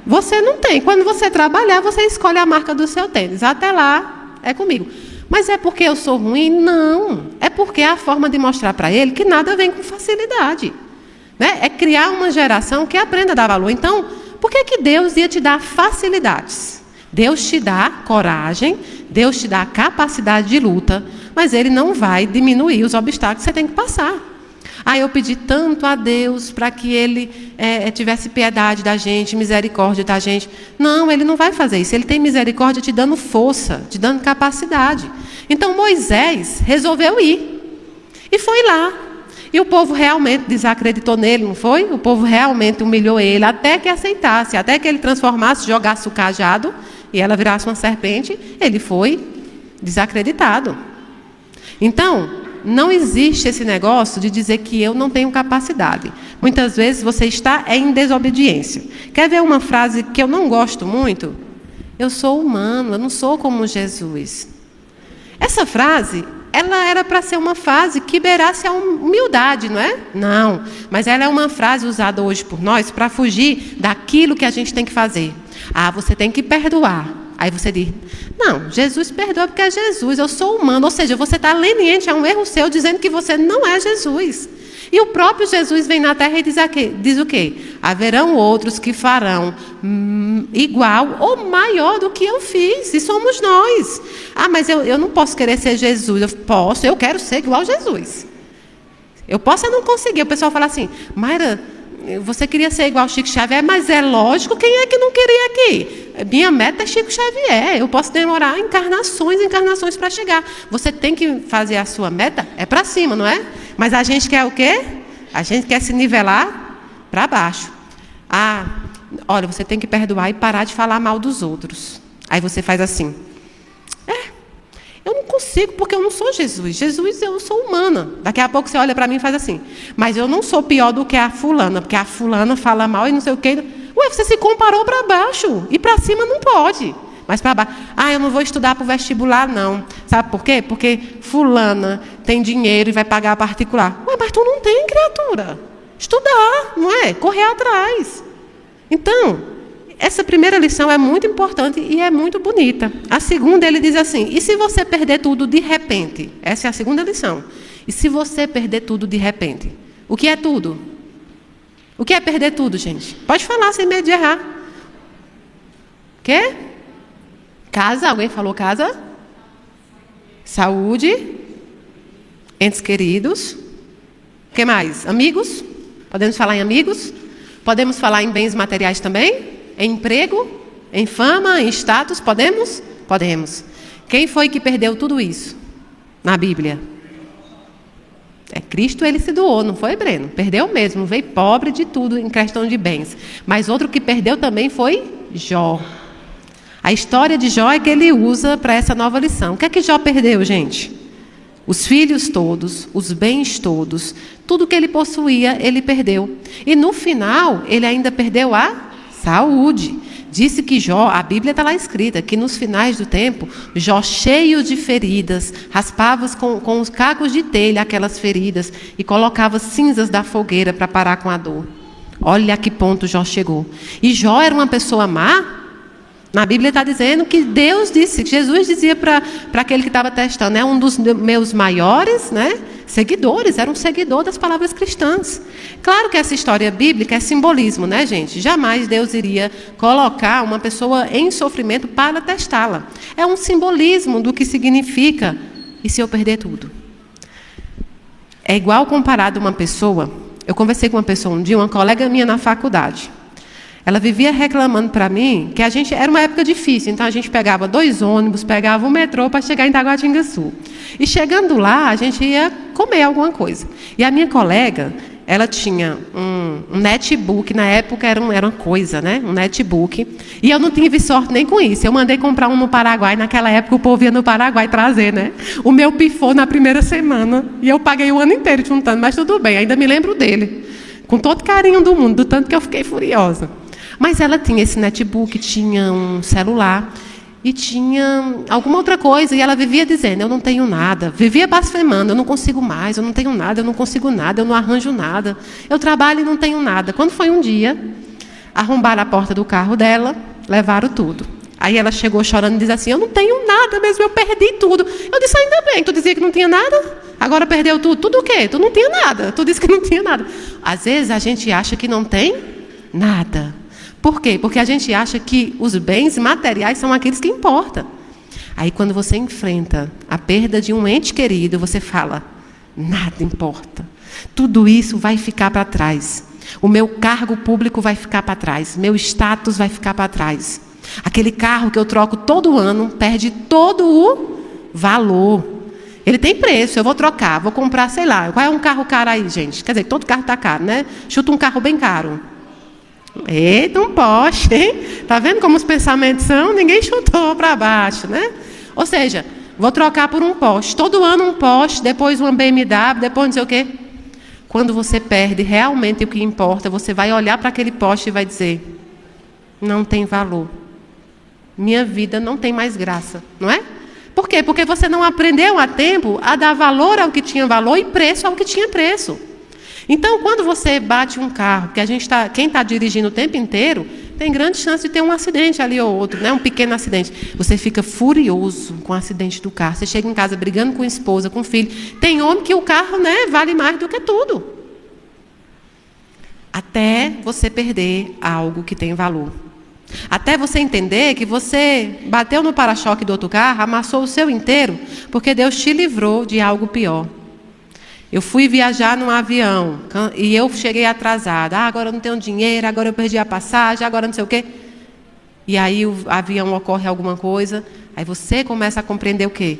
Você não tem. Quando você trabalhar, você escolhe a marca do seu tênis. Até lá, é comigo. Mas é porque eu sou ruim? Não. É porque é a forma de mostrar para ele que nada vem com facilidade. Né? É criar uma geração que aprenda a dar valor. Então, por que Deus ia te dar facilidades? Deus te dá coragem, Deus te dá capacidade de luta, mas Ele não vai diminuir os obstáculos que você tem que passar. Eu pedi tanto a Deus para que Ele tivesse piedade da gente, misericórdia da gente. Não, Ele não vai fazer isso. Ele tem misericórdia te dando força, te dando capacidade. Então Moisés resolveu ir. E foi lá. E o povo realmente desacreditou nele, não foi? O povo realmente humilhou ele, até que aceitasse, até que ele transformasse, jogasse o cajado e ela virasse uma serpente. Ele foi desacreditado. Então, não existe esse negócio de dizer que eu não tenho capacidade. Muitas vezes você está em desobediência. Quer ver uma frase que eu não gosto muito? Eu sou humano, eu não sou como Jesus. Essa frase, ela era para ser uma frase que beirasse a humildade, não é? Não, mas ela é uma frase usada hoje por nós para fugir daquilo que a gente tem que fazer. Você tem que perdoar. Aí você diz, não, Jesus perdoa porque é Jesus, eu sou humano. Ou seja, você está leniente a um erro seu, dizendo que você não é Jesus. E o próprio Jesus vem na terra e diz o quê? Haverão outros que farão igual ou maior do que eu fiz, e somos nós. Mas eu não posso querer ser Jesus. Eu quero ser igual a Jesus. Eu posso não conseguir. O pessoal fala assim, Mayra, você queria ser igual ao Chico Xavier, mas é lógico, quem é que não queria aqui? Minha meta é Chico Xavier. Eu posso demorar encarnações para chegar. Você tem que fazer a sua meta, é para cima, não é? Mas a gente quer o quê? A gente quer se nivelar para baixo. Olha, você tem que perdoar e parar de falar mal dos outros. Aí você faz assim. Eu não consigo porque eu não sou Jesus. Jesus, eu sou humana. Daqui a pouco você olha para mim e faz assim. Mas eu não sou pior do que a fulana, porque a fulana fala mal e não sei o quê. Você se comparou para baixo. E para cima não pode. Mas para baixo. Eu não vou estudar para o vestibular, não. Sabe por quê? Porque fulana tem dinheiro e vai pagar particular. Mas tu não tem, criatura. Estudar, não é? Correr atrás. Então, essa primeira lição é muito importante e é muito bonita. A segunda, ele diz assim, e se você perder tudo de repente? Essa é a segunda lição. E se você perder tudo de repente? O que é tudo? O que é perder tudo, gente? Pode falar sem medo de errar. O quê? Casa, alguém falou casa? Saúde. Entes queridos. O que mais? Amigos? Podemos falar em amigos? Podemos falar em bens materiais também? Em emprego? Em fama? Em status? Podemos? Podemos. Quem foi que perdeu tudo isso na Bíblia? Cristo, ele se doou, não foi, Breno? Perdeu mesmo, veio pobre de tudo em questão de bens. Mas outro que perdeu também foi Jó. A história de Jó é que ele usa para essa nova lição. O que é que Jó perdeu, gente? Os filhos todos, os bens todos, tudo que ele possuía, ele perdeu. E no final, ele ainda perdeu a saúde. Disse que Jó, a Bíblia está lá escrita, que nos finais do tempo, Jó, cheio de feridas, raspava com os cacos de telha aquelas feridas e colocava cinzas da fogueira para parar com a dor. Olha a que ponto Jó chegou. E Jó era uma pessoa má? Na Bíblia está dizendo que Deus disse, Jesus dizia para aquele que estava testando, um dos meus maiores seguidores, era um seguidor das palavras cristãs. Claro que essa história bíblica é simbolismo, gente? Jamais Deus iria colocar uma pessoa em sofrimento para testá-la. É um simbolismo do que significa, e se eu perder tudo? É igual comparado a uma pessoa, eu conversei com uma pessoa um dia, uma colega minha na faculdade. Ela vivia reclamando para mim que era uma época difícil, então a gente pegava 2 ônibus, pegava o metrô para chegar em Taguatingaçu. E chegando lá, a gente ia comer alguma coisa. E a minha colega, ela tinha um netbook, na época era uma coisa, um netbook. E eu não tive sorte nem com isso. Eu mandei comprar um no Paraguai, naquela época o povo ia no Paraguai trazer, O meu pifou na primeira semana. E eu paguei o ano inteiro juntando, mas tudo bem, ainda me lembro dele. Com todo carinho do mundo, do tanto que eu fiquei furiosa. Mas ela tinha esse netbook, tinha um celular e tinha alguma outra coisa. E ela vivia dizendo, eu não tenho nada. Vivia blasfemando, eu não consigo mais, eu não tenho nada, eu não consigo nada, eu não arranjo nada. Eu trabalho e não tenho nada. Quando foi um dia, arrombaram a porta do carro dela, levaram tudo. Aí ela chegou chorando e disse assim, eu não tenho nada mesmo, eu perdi tudo. Eu disse, ainda bem, tu dizia que não tinha nada, agora perdeu tudo. Tudo o quê? Tu não tinha nada, tu disse que não tinha nada. Às vezes a gente acha que não tem nada. Por quê? Porque a gente acha que os bens materiais são aqueles que importam. Aí quando você enfrenta a perda de um ente querido, você fala, nada importa. Tudo isso vai ficar para trás. O meu cargo público vai ficar para trás. Meu status vai ficar para trás. Aquele carro que eu troco todo ano perde todo o valor. Ele tem preço, eu vou trocar, vou comprar, sei lá. Qual é um carro caro aí, gente? Quer dizer, todo carro está caro, Chuta um carro bem caro. Eita, um Porsche, hein? Tá vendo como os pensamentos são? Ninguém chutou para baixo, Ou seja, vou trocar por um Porsche. Todo ano um Porsche, depois uma BMW, depois não sei o quê. Quando você perde realmente o que importa, você vai olhar para aquele Porsche e vai dizer, não tem valor. Minha vida não tem mais graça, não é? Por quê? Porque você não aprendeu a tempo a dar valor ao que tinha valor e preço ao que tinha preço. Então, quando você bate um carro, que quem está dirigindo o tempo inteiro, tem grande chance de ter um acidente ali ou outro, um pequeno acidente. Você fica furioso com o acidente do carro. Você chega em casa brigando com a esposa, com o filho. Tem homem que o carro vale mais do que tudo. Até você perder algo que tem valor. Até você entender que você bateu no para-choque do outro carro, amassou o seu inteiro, porque Deus te livrou de algo pior. Eu fui viajar num avião e eu cheguei atrasada. Agora eu não tenho dinheiro, agora eu perdi a passagem, agora não sei o quê. E aí o avião ocorre alguma coisa, aí você começa a compreender o quê?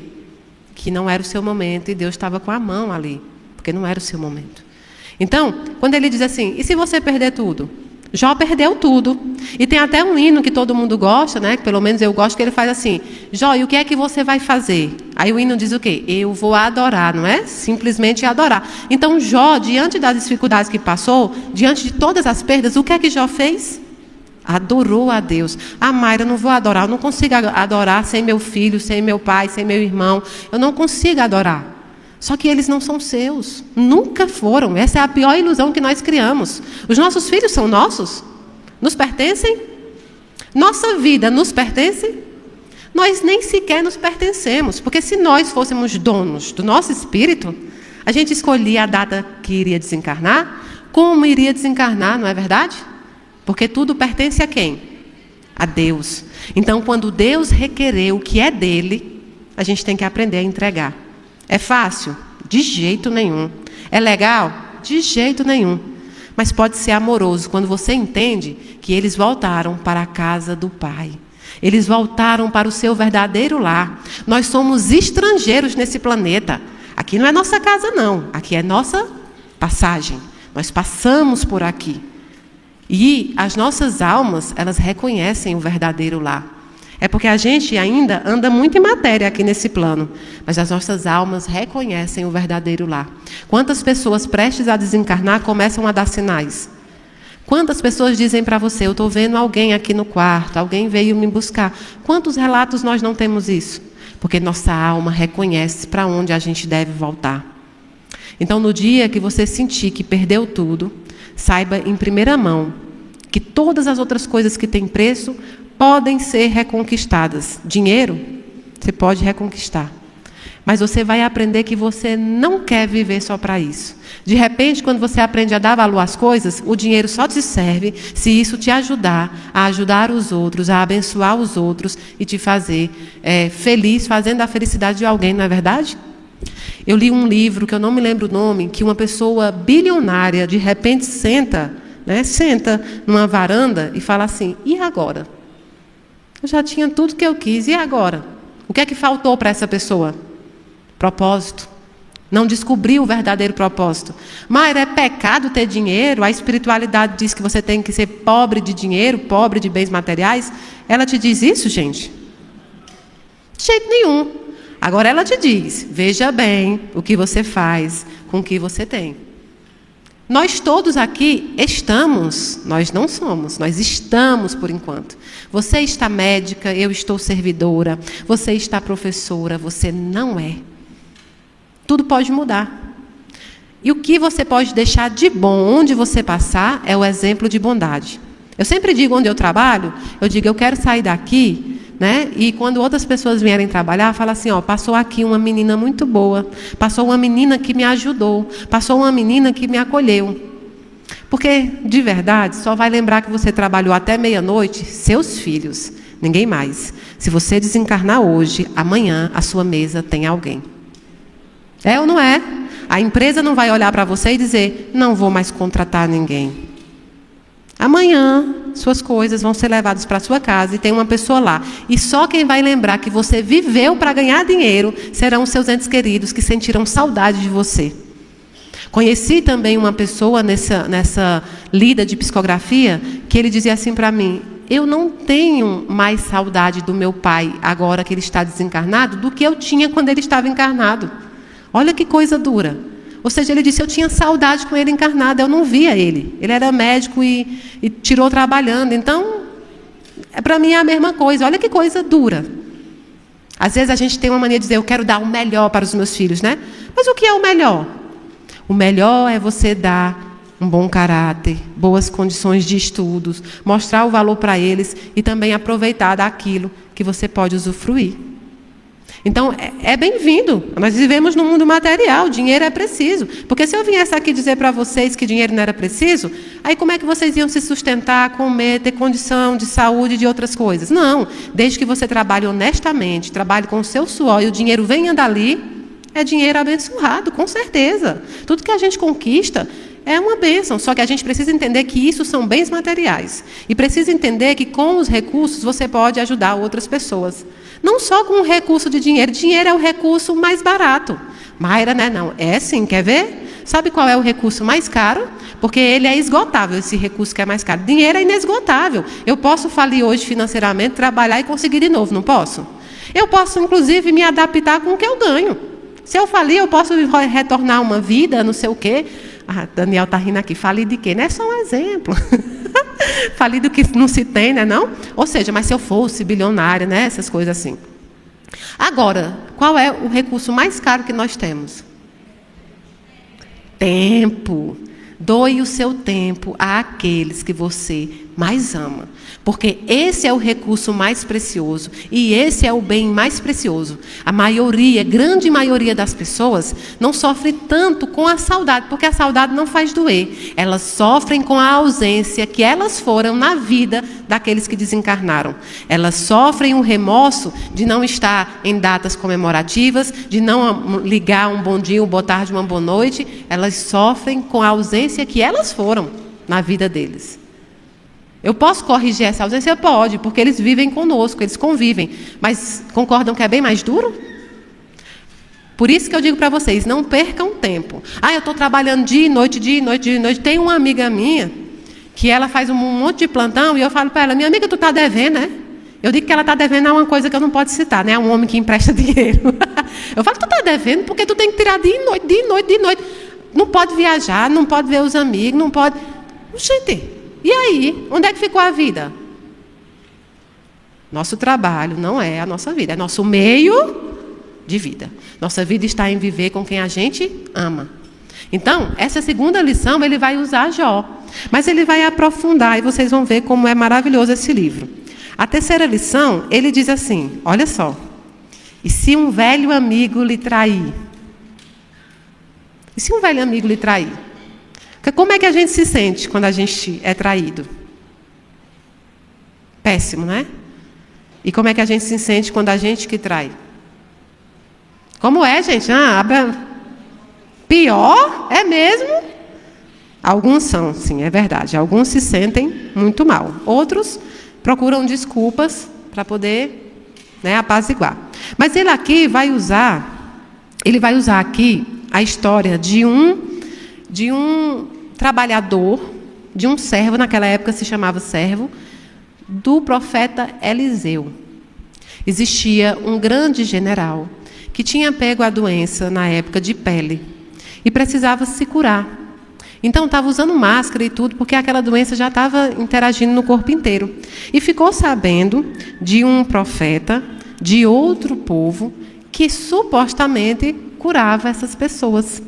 Que não era o seu momento e Deus estava com a mão ali, porque não era o seu momento. Então, quando ele diz assim, e se você perder tudo? Jó perdeu tudo. E tem até um hino que todo mundo gosta, que pelo menos eu gosto, que ele faz assim, Jó, e o que é que você vai fazer? Aí o hino diz o quê? Eu vou adorar, não é? Simplesmente adorar. Então Jó, diante das dificuldades que passou, diante de todas as perdas, o que é que Jó fez? Adorou a Deus. Mayra, eu não vou adorar, eu não consigo adorar sem meu filho, sem meu pai, sem meu irmão. Eu não consigo adorar. Só que eles não são seus, nunca foram. Essa é a pior ilusão que nós criamos. Os nossos filhos são nossos? Nos pertencem? Nossa vida nos pertence? Nós nem sequer nos pertencemos, porque se nós fôssemos donos do nosso espírito, a gente escolhia a data que iria desencarnar, como iria desencarnar, não é verdade? Porque tudo pertence a quem? A Deus. Então, quando Deus requerer o que é dele, a gente tem que aprender a entregar. É fácil? De jeito nenhum. É legal? De jeito nenhum. Mas pode ser amoroso quando você entende que eles voltaram para a casa do Pai. Eles voltaram para o seu verdadeiro lar. Nós somos estrangeiros nesse planeta. Aqui não é nossa casa, não. Aqui é nossa passagem. Nós passamos por aqui. E as nossas almas, elas reconhecem o verdadeiro lar. É porque a gente ainda anda muito em matéria aqui nesse plano, mas as nossas almas reconhecem o verdadeiro lar. Quantas pessoas prestes a desencarnar começam a dar sinais? Quantas pessoas dizem para você, eu estou vendo alguém aqui no quarto, alguém veio me buscar. Quantos relatos nós não temos isso? Porque nossa alma reconhece para onde a gente deve voltar. Então, no dia que você sentir que perdeu tudo, saiba em primeira mão que todas as outras coisas que têm preço podem ser reconquistadas. Dinheiro, você pode reconquistar. Mas você vai aprender que você não quer viver só para isso. De repente, quando você aprende a dar valor às coisas, o dinheiro só te serve se isso te ajudar a ajudar os outros, a abençoar os outros e te fazer feliz, fazendo a felicidade de alguém, não é verdade? Eu li um livro, que eu não me lembro o nome, que uma pessoa bilionária, de repente, senta numa varanda e fala assim, e agora? Eu já tinha tudo que eu quis, e agora? O que é que faltou para essa pessoa? Propósito. Não descobriu o verdadeiro propósito. Mayra, é pecado ter dinheiro? A espiritualidade diz que você tem que ser pobre de dinheiro, pobre de bens materiais. Ela te diz isso, gente? De jeito nenhum. Agora ela te diz, veja bem o que você faz com o que você tem. Nós todos aqui estamos, nós não somos, nós estamos por enquanto. Você está médica, eu estou servidora, você está professora, você não é. Tudo pode mudar. E o que você pode deixar de bom onde você passar é o exemplo de bondade. Eu sempre digo onde eu trabalho, eu digo eu quero sair daqui, né? E quando outras pessoas vierem trabalhar, fala assim, ó, passou aqui uma menina muito boa, passou uma menina que me ajudou, passou uma menina que me acolheu. Porque, de verdade, só vai lembrar que você trabalhou até meia-noite seus filhos, ninguém mais. Se você desencarnar hoje, amanhã a sua mesa tem alguém. É ou não é? A empresa não vai olhar para você e dizer, não vou mais contratar ninguém. Amanhã, suas coisas vão ser levadas para a sua casa e tem uma pessoa lá. E só quem vai lembrar que você viveu para ganhar dinheiro serão os seus entes queridos que sentirão saudade de você. Conheci também uma pessoa nessa lida de psicografia que ele dizia assim para mim, eu não tenho mais saudade do meu pai agora que ele está desencarnado do que eu tinha quando ele estava encarnado. Olha que coisa dura. Ou seja, ele disse, eu tinha saudade com ele encarnado, eu não via ele. Ele era médico e tirou trabalhando. Então, para mim é a mesma coisa. Olha que coisa dura. Às vezes a gente tem uma mania de dizer, eu quero dar o melhor para os meus filhos, né? Mas o que é o melhor? O melhor é você dar um bom caráter, boas condições de estudos, mostrar o valor para eles e também aproveitar daquilo que você pode usufruir. Então, é bem-vindo. Nós vivemos num mundo material, dinheiro é preciso. Porque se eu viesse aqui dizer para vocês que dinheiro não era preciso, aí como é que vocês iam se sustentar, comer, ter condição de saúde e de outras coisas? Não. Desde que você trabalhe honestamente, trabalhe com o seu suor e o dinheiro venha dali, é dinheiro abençoado, com certeza. Tudo que a gente conquista é uma bênção, só que a gente precisa entender que isso são bens materiais. E precisa entender que com os recursos você pode ajudar outras pessoas. Não só com o recurso de dinheiro. Dinheiro é o recurso mais barato. Mayra, né? Não. É sim, quer ver? Sabe qual é o recurso mais caro? Porque ele é esgotável, esse recurso que é mais caro. Dinheiro é inesgotável. Eu posso falir hoje financeiramente, trabalhar e conseguir de novo, não posso? Eu posso, inclusive, me adaptar com o que eu ganho. Se eu falir, eu posso retornar uma vida, não sei o quê. Ah, Daniel está rindo aqui. Falir de quê? Não é só um exemplo. Falir do que não se tem, né, não? Ou seja, mas se eu fosse bilionária, né, essas coisas assim. Agora, qual é o recurso mais caro que nós temos? Tempo. Doe o seu tempo àqueles que você mais ama. Porque esse é o recurso mais precioso e esse é o bem mais precioso. A maioria, grande maioria das pessoas não sofre tanto com a saudade, porque a saudade não faz doer. Elas sofrem com a ausência que elas foram na vida daqueles que desencarnaram. Elas sofrem um remorso de não estar em datas comemorativas, de não ligar um bom dia, uma boa tarde, uma boa noite. Elas sofrem com a ausência que elas foram na vida deles. Eu posso corrigir essa ausência? Pode, porque eles vivem conosco, eles convivem. Mas concordam que é bem mais duro? Por isso que eu digo para vocês, não percam tempo. Ah, eu estou trabalhando dia e noite, dia e noite, dia e noite. Tem uma amiga minha, que ela faz um monte de plantão, e eu falo para ela, minha amiga, tu está devendo, né? Eu digo que ela está devendo a uma coisa que eu não posso citar, né? A um homem que empresta dinheiro. Eu falo, tu está devendo porque tu tem que tirar de noite, de noite, de noite. Não pode viajar, não pode ver os amigos, não pode... Gente, e aí? Onde é que ficou a vida? Nosso trabalho não é a nossa vida, é nosso meio de vida. Nossa vida está em viver com quem a gente ama. Então, essa segunda lição ele vai usar Jó. Mas ele vai aprofundar e vocês vão ver como é maravilhoso esse livro. A terceira lição, ele diz assim, olha só. E se um velho amigo lhe trair? E se um velho amigo lhe trair? Como é que a gente se sente quando a gente é traído? Péssimo, né? E como é que a gente se sente quando a gente que trai? Como é, gente? Pior? É mesmo? Alguns são, sim, é verdade. Alguns se sentem muito mal. Outros procuram desculpas para poder, apaziguar. Mas ele vai usar aqui a história de um trabalhador, de um servo, naquela época se chamava servo, do profeta Eliseu. Existia um grande general que tinha pego a doença na época de pele e precisava se curar. Então estava usando máscara e tudo, porque aquela doença já estava interagindo no corpo inteiro. E ficou sabendo de um profeta de outro povo que supostamente curava essas pessoas.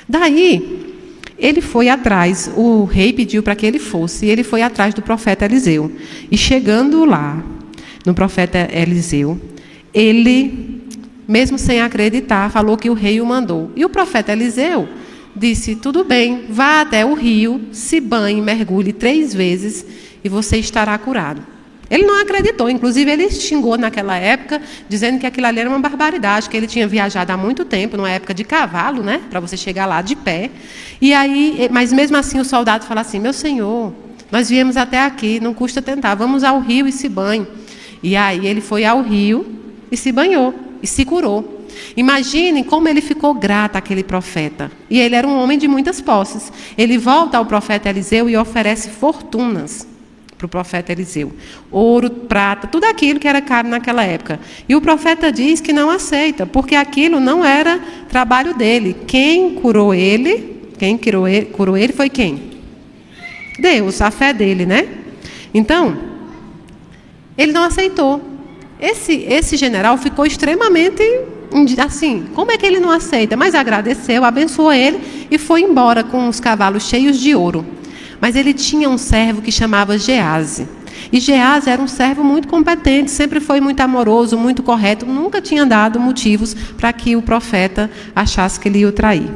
Daí, ele foi atrás, o rei pediu para que ele fosse, e ele foi atrás do profeta Eliseu. E chegando lá, no profeta Eliseu, ele, mesmo sem acreditar, falou que o rei o mandou. E o profeta Eliseu disse, tudo bem, vá até o rio, se banhe, mergulhe 3 vezes e você estará curado. Ele não acreditou, inclusive ele xingou naquela época, dizendo que aquilo ali era uma barbaridade, que ele tinha viajado há muito tempo, numa época de cavalo, para você chegar lá de pé. E aí, mas mesmo assim o soldado fala assim, meu senhor, nós viemos até aqui, não custa tentar, vamos ao rio e se banhe. E aí ele foi ao rio e se banhou, e se curou. Imaginem como ele ficou grato àquele profeta. E ele era um homem de muitas posses. Ele volta ao profeta Eliseu e oferece fortunas para o profeta Eliseu. Ouro, prata, tudo aquilo que era caro naquela época. E o profeta diz que não aceita, porque aquilo não era trabalho dele. Quem curou ele foi quem? Deus, a fé dele, Então, ele não aceitou. Esse general ficou extremamente assim, como é que ele não aceita? Mas agradeceu, abençoou ele e foi embora com os cavalos cheios de ouro. Mas ele tinha um servo que chamava Gease. E Gease era um servo muito competente, sempre foi muito amoroso, muito correto, nunca tinha dado motivos para que o profeta achasse que ele ia o trair.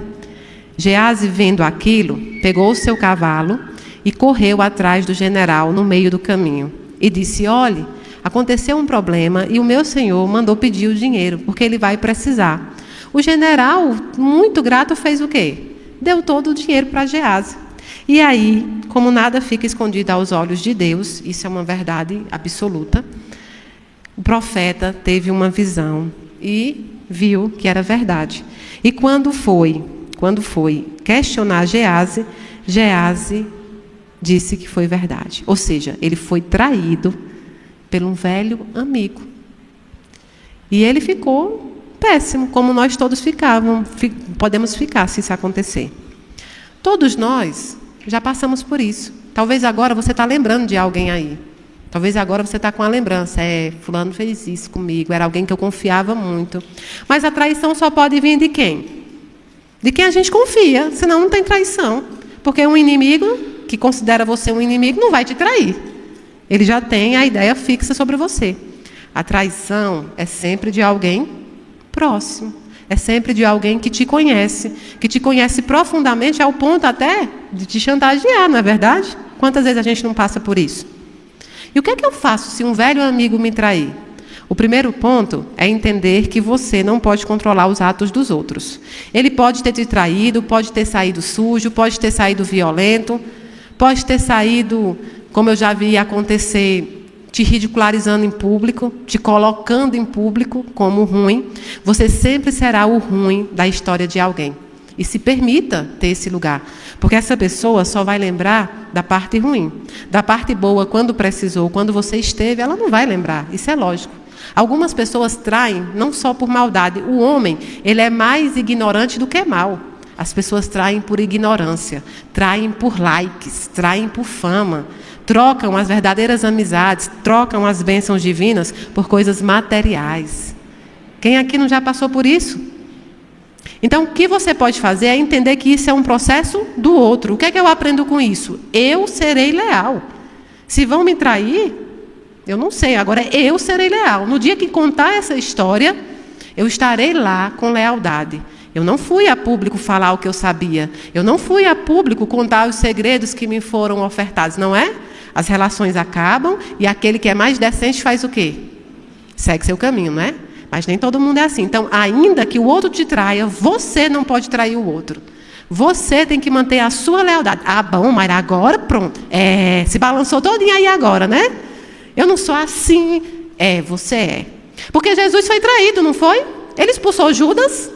Gease, vendo aquilo, pegou o seu cavalo e correu atrás do general no meio do caminho. E disse, olhe, aconteceu um problema e o meu senhor mandou pedir o dinheiro, porque ele vai precisar. O general, muito grato, fez o quê? Deu todo o dinheiro para Gease. E aí, como nada fica escondido aos olhos de Deus, isso é uma verdade absoluta, o profeta teve uma visão e viu que era verdade. E quando foi questionar Gease, Gease disse que foi verdade. Ou seja, ele foi traído por um velho amigo. E ele ficou péssimo, como nós todos podemos ficar se isso acontecer. Todos nós já passamos por isso. Talvez agora você está lembrando de alguém aí. Talvez agora você está com a lembrança. Fulano fez isso comigo, era alguém que eu confiava muito. Mas a traição só pode vir de quem? De quem a gente confia, senão não tem traição. Porque um inimigo, que considera você um inimigo, não vai te trair. Ele já tem a ideia fixa sobre você. A traição é sempre de alguém próximo. É sempre de alguém que te conhece profundamente ao ponto até de te chantagear, não é verdade? Quantas vezes a gente não passa por isso? E o que é que eu faço se um velho amigo me trair? O primeiro ponto é entender que você não pode controlar os atos dos outros. Ele pode ter te traído, pode ter saído sujo, pode ter saído violento, pode ter saído, como eu já vi acontecer, te ridicularizando em público, te colocando em público como ruim. Você sempre será o ruim da história de alguém. E se permita ter esse lugar. Porque essa pessoa só vai lembrar da parte ruim. Da parte boa, quando precisou, quando você esteve, ela não vai lembrar. Isso é lógico. Algumas pessoas traem, não só por maldade. O homem, ele é mais ignorante do que mal. As pessoas traem por ignorância, traem por likes, traem por fama. Trocam as verdadeiras amizades, trocam as bênçãos divinas por coisas materiais. Quem aqui não já passou por isso? Então, o que você pode fazer é entender que isso é um processo do outro. O que é que eu aprendo com isso? Eu serei leal. Se vão me trair, eu não sei. Agora, eu serei leal. No dia que contar essa história, eu estarei lá com lealdade. Eu não fui a público falar o que eu sabia. Eu não fui a público contar os segredos que me foram ofertados, não é? As relações acabam e aquele que é mais decente faz o quê? Segue seu caminho, não é? Mas nem todo mundo é assim. Então, ainda que o outro te traia, você não pode trair o outro. Você tem que manter a sua lealdade. Ah, bom, mas agora pronto. Se balançou todinho aí agora, né? Eu não sou assim. Você é. Porque Jesus foi traído, não foi? Ele expulsou Judas.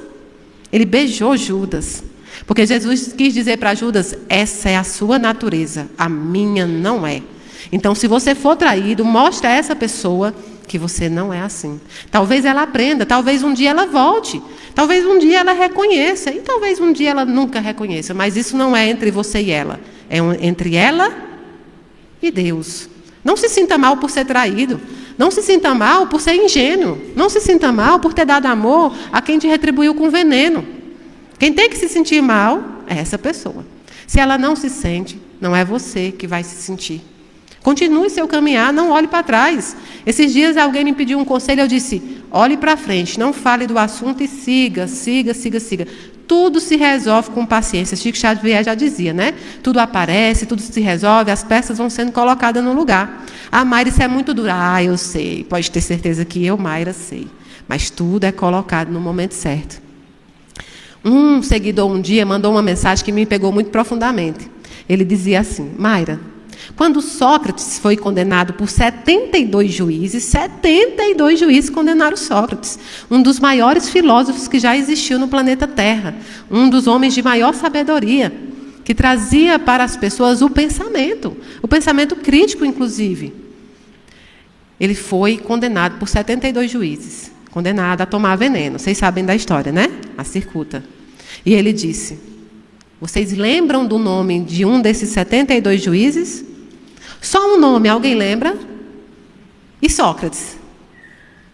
Ele beijou Judas. Porque Jesus quis dizer para Judas, essa é a sua natureza, a minha não é. Então, se você for traído, mostre a essa pessoa que você não é assim. Talvez ela aprenda, talvez um dia ela volte, talvez um dia ela reconheça, e talvez um dia ela nunca reconheça, mas isso não é entre você e ela, é entre ela e Deus. Não se sinta mal por ser traído, não se sinta mal por ser ingênuo, não se sinta mal por ter dado amor a quem te retribuiu com veneno. Quem tem que se sentir mal é essa pessoa. Se ela não se sente, não é você que vai se sentir. Continue seu caminhar, não olhe para trás. Esses dias alguém me pediu um conselho, eu disse, olhe para frente, não fale do assunto e siga. Tudo se resolve com paciência. Chico Xavier já dizia, né? Tudo aparece, tudo se resolve, as peças vão sendo colocadas no lugar. Ah, Mayra, isso é muito duro. Ah, eu sei, pode ter certeza que eu, Mayra, sei. Mas tudo é colocado no momento certo. Um seguidor um dia mandou uma mensagem que me pegou muito profundamente. Ele dizia assim, Mayra, quando Sócrates foi condenado por 72 juízes condenaram Sócrates, um dos maiores filósofos que já existiu no planeta Terra, um dos homens de maior sabedoria, que trazia para as pessoas o pensamento crítico, inclusive. Ele foi condenado por 72 juízes, condenado a tomar veneno. Vocês sabem da história, né? A cicuta. E ele disse, vocês lembram do nome de um desses 72 juízes? Só um nome, alguém lembra? E Sócrates?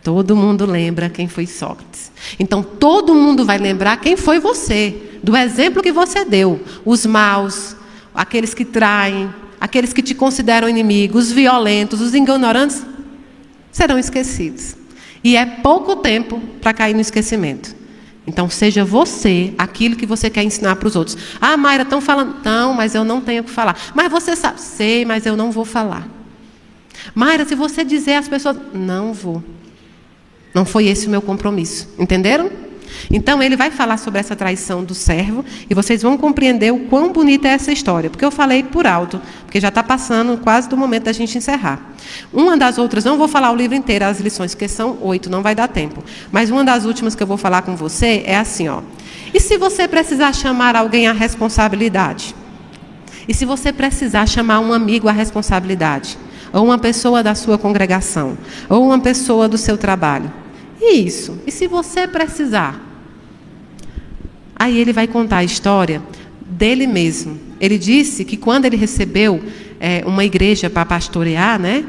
Todo mundo lembra quem foi Sócrates. Então, todo mundo vai lembrar quem foi você, do exemplo que você deu. Os maus, aqueles que traem, aqueles que te consideram inimigo, os violentos, os ignorantes, serão esquecidos. E é pouco tempo para cair no esquecimento. Então, seja você aquilo que você quer ensinar para os outros. Ah, Mayra, estão falando. Não, mas eu não tenho o que falar. Mas você sabe. Sei, mas eu não vou falar. Mayra, se você dizer às pessoas. Não vou. Não foi esse o meu compromisso. Entenderam? Então, ele vai falar sobre essa traição do servo. E vocês vão compreender o quão bonita é essa história. Porque eu falei por alto. Porque já está passando quase do momento da gente encerrar. Uma das outras, não vou falar o livro inteiro, as lições, porque são 8, não vai dar tempo. Mas uma das últimas que eu vou falar com você é assim, ó. E se você precisar chamar alguém à responsabilidade? E se você precisar chamar um amigo à responsabilidade? Ou uma pessoa da sua congregação? Ou uma pessoa do seu trabalho? E isso? E se você precisar? Aí ele vai contar a história dele mesmo. Ele disse que quando ele recebeu uma igreja para pastorear, né?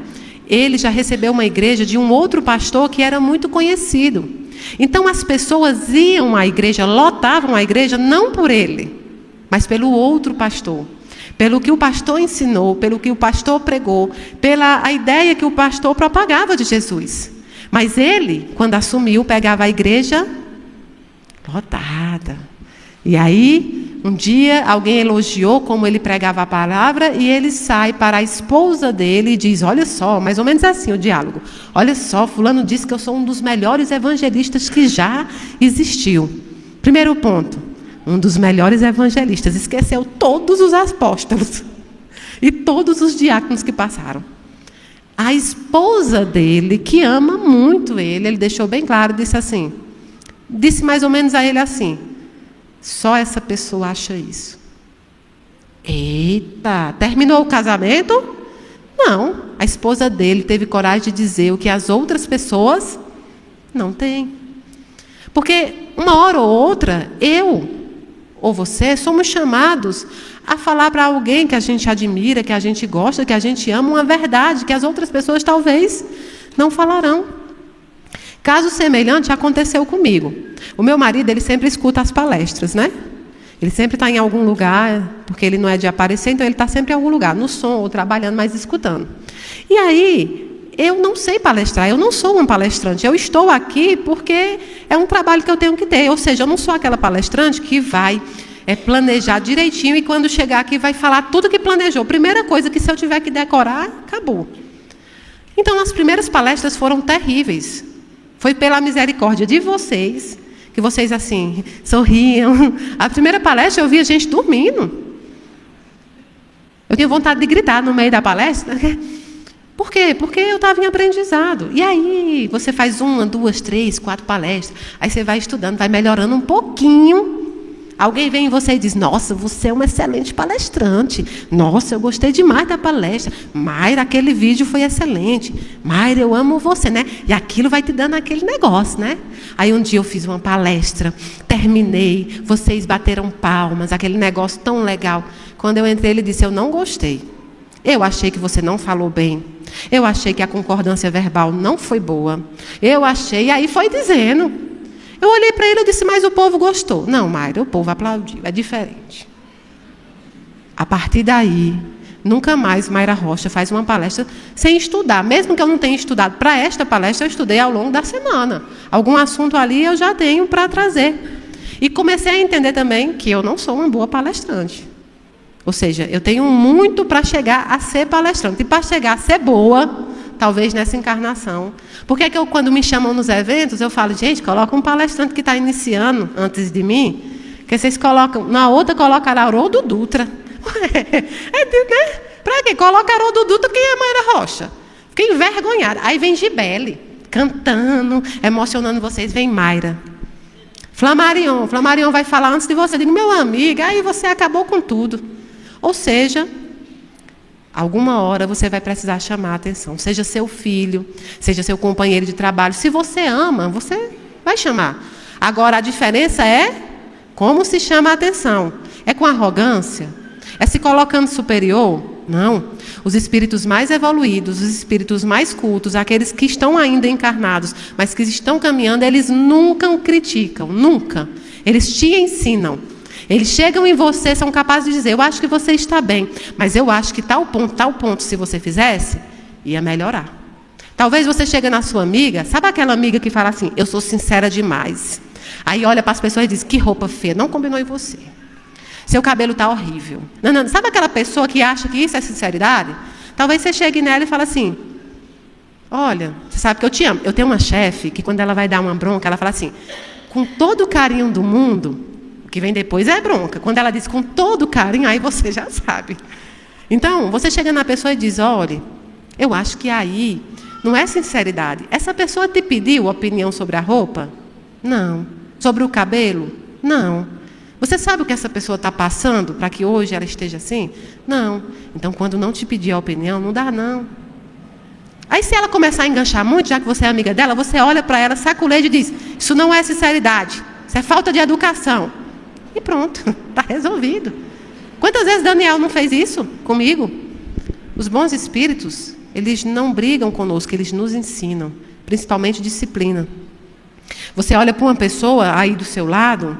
Ele já recebeu uma igreja de um outro pastor que era muito conhecido. Então as pessoas iam à igreja, lotavam a igreja não por ele, mas pelo outro pastor. Pelo que o pastor ensinou, pelo que o pastor pregou, pela a ideia que o pastor propagava de Jesus. Mas ele, quando assumiu, pegava a igreja lotada. E aí, um dia, alguém elogiou como ele pregava a palavra e ele sai para a esposa dele e diz, olha só, mais ou menos assim o diálogo. Olha só, fulano disse que eu sou um dos melhores evangelistas que já existiu. Primeiro ponto, um dos melhores evangelistas. Esqueceu todos os apóstolos e todos os diáconos que passaram. A esposa dele, que ama muito ele deixou bem claro, disse mais ou menos a ele assim, Só essa pessoa acha isso. Eita, terminou o casamento? Não, a esposa dele teve coragem de dizer o que as outras pessoas não têm. Porque uma hora ou outra, eu ou você somos chamados a falar para alguém que a gente admira, que a gente gosta, que a gente ama, uma verdade que as outras pessoas talvez não falarão. Caso semelhante aconteceu comigo. O meu marido, ele sempre escuta as palestras, né? Ele sempre está em algum lugar, porque ele não é de aparecer, então ele está sempre em algum lugar, no som, ou trabalhando, mas escutando. E aí, eu não sei palestrar, eu não sou um palestrante, eu estou aqui porque é um trabalho que eu tenho que ter. Ou seja, eu não sou aquela palestrante que vai planejar direitinho e quando chegar aqui vai falar tudo que planejou. Primeira coisa que se eu tiver que decorar, acabou. Então, as primeiras palestras foram terríveis. Foi pela misericórdia de vocês, que vocês assim, sorriam. A primeira palestra eu via gente dormindo. Eu tinha vontade de gritar no meio da palestra. Por quê? Porque eu estava em aprendizado. E aí, você faz 1, 2, 3, 4 palestras. Aí você vai estudando, vai melhorando um pouquinho. Alguém vem em você e diz, nossa, você é um excelente palestrante. Nossa, eu gostei demais da palestra. Mayra, aquele vídeo foi excelente. Mayra, eu amo você, né? E aquilo vai te dando aquele negócio, né? Aí um dia eu fiz uma palestra, terminei, vocês bateram palmas, aquele negócio tão legal. Quando eu entrei, ele disse, eu não gostei. Eu achei que você não falou bem. Eu achei que a concordância verbal não foi boa. Eu achei, e aí foi dizendo. Eu olhei para ele e disse, mas o povo gostou. Não, Mayra, o povo aplaudiu, é diferente. A partir daí, nunca mais Mayra Rocha faz uma palestra sem estudar. Mesmo que eu não tenha estudado para esta palestra, eu estudei ao longo da semana. Algum assunto ali eu já tenho para trazer. E comecei a entender também que eu não sou uma boa palestrante. Ou seja, eu tenho muito para chegar a ser palestrante. E para chegar a ser boa, talvez nessa encarnação. Por que eu, quando me chamam nos eventos, eu falo, gente, coloca um palestrante que está iniciando antes de mim, que vocês colocam, na outra colocaram Haroldo Dutra. Né? Para quê? Coloca Haroldo Dutra, quem é Mayra Rocha? Fiquei envergonhada. Aí vem Gibele, cantando, emocionando vocês, vem Mayra. Flamarion vai falar antes de você. Eu digo, meu amigo, aí você acabou com tudo. Ou seja, alguma hora você vai precisar chamar a atenção. Seja seu filho, seja seu companheiro de trabalho. Se você ama, você vai chamar. Agora, a diferença é como se chama a atenção. É com arrogância? É se colocando superior? Não. Os espíritos mais evoluídos, os espíritos mais cultos, aqueles que estão ainda encarnados, mas que estão caminhando, eles nunca criticam, nunca. Eles te ensinam. Eles chegam em você, são capazes de dizer, eu acho que você está bem, mas eu acho que tal ponto, se você fizesse, ia melhorar. Talvez você chegue na sua amiga, sabe aquela amiga que fala assim, eu sou sincera demais. Aí olha para as pessoas e diz, que roupa feia, não combinou em você. Seu cabelo está horrível. Não, sabe aquela pessoa que acha que isso é sinceridade? Talvez você chegue nela e fale assim, olha, você sabe que eu te amo. Eu tenho uma chefe que quando ela vai dar uma bronca, ela fala assim, com todo o carinho do mundo, o que vem depois é bronca. Quando ela diz com todo o carinho, aí você já sabe. Então, você chega na pessoa e diz, olha, eu acho que aí não é sinceridade. Essa pessoa te pediu opinião sobre a roupa? Não. Sobre o cabelo? Não. Você sabe o que essa pessoa está passando para que hoje ela esteja assim? Não. Então, quando não te pedir a opinião, não dá não. Aí, se ela começar a enganchar muito, já que você é amiga dela, você olha para ela, saculeja e diz, isso não é sinceridade, isso é falta de educação. E pronto, está resolvido. Quantas vezes Daniel não fez isso comigo? Os bons espíritos, eles não brigam conosco, eles nos ensinam, principalmente disciplina. Você olha para uma pessoa aí do seu lado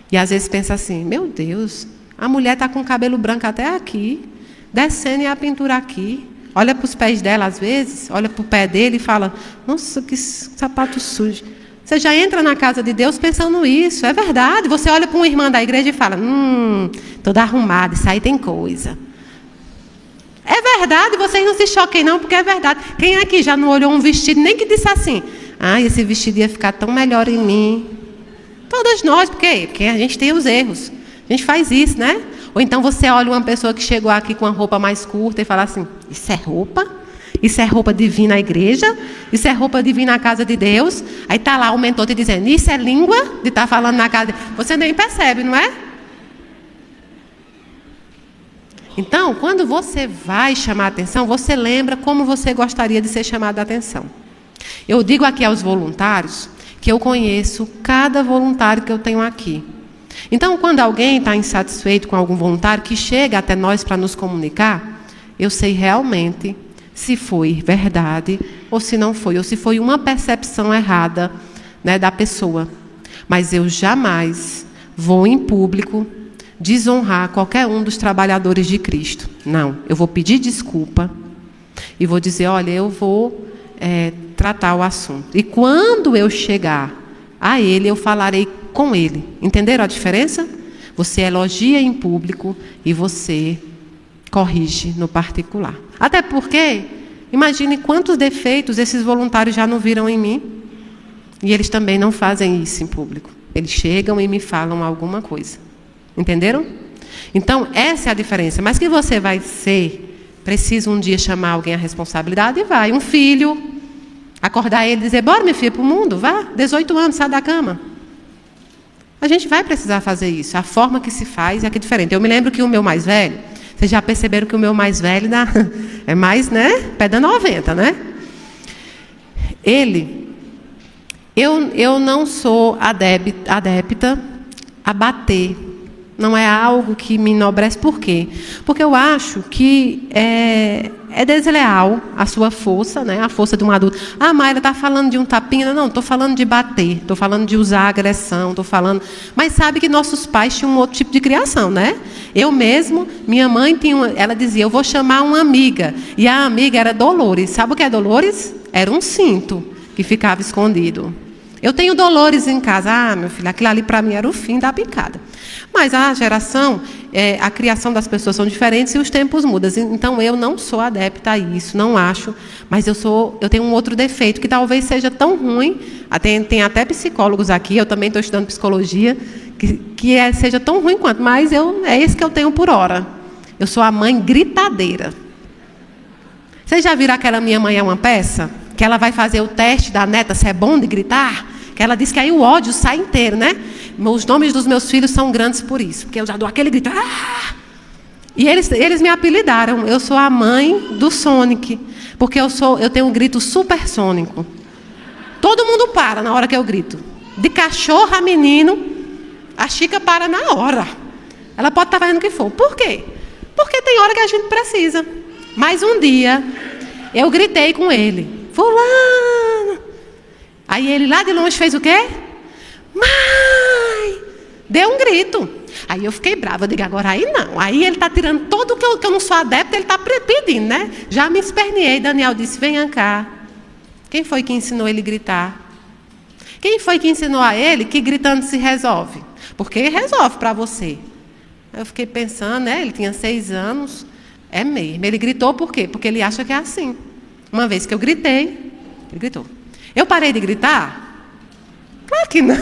e às vezes pensa assim, meu Deus, a mulher está com o cabelo branco até aqui, descendo e a pintura aqui. Olha para os pés dela às vezes, olha para o pé dele e fala, nossa, que sapato sujo. Você já entra na casa de Deus pensando isso, é verdade. Você olha para uma irmã da igreja e fala, toda arrumada, isso aí tem coisa. É verdade, vocês não se choquem não, porque é verdade. Quem aqui já não olhou um vestido, nem que disse assim, esse vestido ia ficar tão melhor em mim. Todas nós, por quê? Porque a gente tem os erros. A gente faz isso, né? Ou então você olha uma pessoa que chegou aqui com uma roupa mais curta e fala assim, isso é roupa? Isso é roupa de vir na igreja? Isso é roupa de vir na casa de Deus? Aí está lá o mentor te dizendo, isso é língua de estar falando na casa de Deus. Você nem percebe, não é? Então, quando você vai chamar a atenção, você lembra como você gostaria de ser chamado a atenção. Eu digo aqui aos voluntários que eu conheço cada voluntário que eu tenho aqui. Então, quando alguém está insatisfeito com algum voluntário que chega até nós para nos comunicar, eu sei realmente se foi verdade ou se não foi, ou se foi uma percepção errada, né, da pessoa. Mas eu jamais vou em público desonrar qualquer um dos trabalhadores de Cristo. Não, eu vou pedir desculpa e vou dizer, olha, eu vou tratar o assunto. E quando eu chegar a ele, eu falarei com ele. Entenderam a diferença? Você elogia em público e você corrige no particular. Até porque, imagine quantos defeitos esses voluntários já não viram em mim. E eles também não fazem isso em público. Eles chegam e me falam alguma coisa. Entenderam? Então, essa é a diferença. Mas que você vai ser, precisa um dia chamar alguém à responsabilidade e vai. Um filho, acordar ele e dizer, bora, minha filha, para o mundo, vá, 18 anos, sai da cama. A gente vai precisar fazer isso. A forma que se faz é que é diferente. Eu me lembro que o meu mais velho, vocês já perceberam que o meu mais velho é mais, né, pé da 90, né? Eu não sou adepta a bater. Não é algo que me enobrece. Por quê? Porque eu acho que é desleal a sua força, né? A força de um adulto. Ah, Mayra está falando de um tapinha. Não, estou falando de bater. Estou falando de usar agressão. Estou falando... Mas sabe que nossos pais tinham um outro tipo de criação, né? Eu mesmo, minha mãe ela dizia, eu vou chamar uma amiga. E a amiga era Dolores. Sabe o que é Dolores? Era um cinto que ficava escondido. Eu tenho Dolores em casa. Ah, meu filho, aquilo ali para mim era o fim da picada. Mas a geração, a criação das pessoas são diferentes e os tempos mudam. Então, eu não sou adepta a isso, não acho. Mas eu tenho um outro defeito, que talvez seja tão ruim, tem até psicólogos aqui, eu também estou estudando psicologia, que seja tão ruim quanto, mas é esse que eu tenho por hora. Eu sou a mãe gritadeira. Vocês já viram aquela Minha Mãe é uma Peça? Que ela vai fazer o teste da neta se é bom de gritar? Que ela diz que aí o ódio sai inteiro, né? Os nomes dos meus filhos são grandes por isso. Porque eu já dou aquele grito. Ah! E eles me apelidaram. Eu sou a mãe do Sonic. Porque eu tenho um grito supersônico. Todo mundo para na hora que eu grito. De cachorro a menino, a Chica para na hora. Ela pode estar fazendo o que for. Por quê? Porque tem hora que a gente precisa. Mas um dia, eu gritei com ele. Fulano! Aí ele lá de longe fez o quê? Mãe! Deu um grito. Aí eu fiquei brava, eu digo, agora aí não. Aí ele está tirando todo o que eu não sou adepto, ele está pedindo, né? Já me esperneei. Daniel disse, venha cá. Quem foi que ensinou ele a gritar? Quem foi que ensinou a ele que gritando se resolve? Porque resolve para você. Eu fiquei pensando, né? Ele tinha 6 anos. É mesmo. Ele gritou por quê? Porque ele acha que é assim. Uma vez que eu gritei, ele gritou. Eu parei de gritar? Claro que não.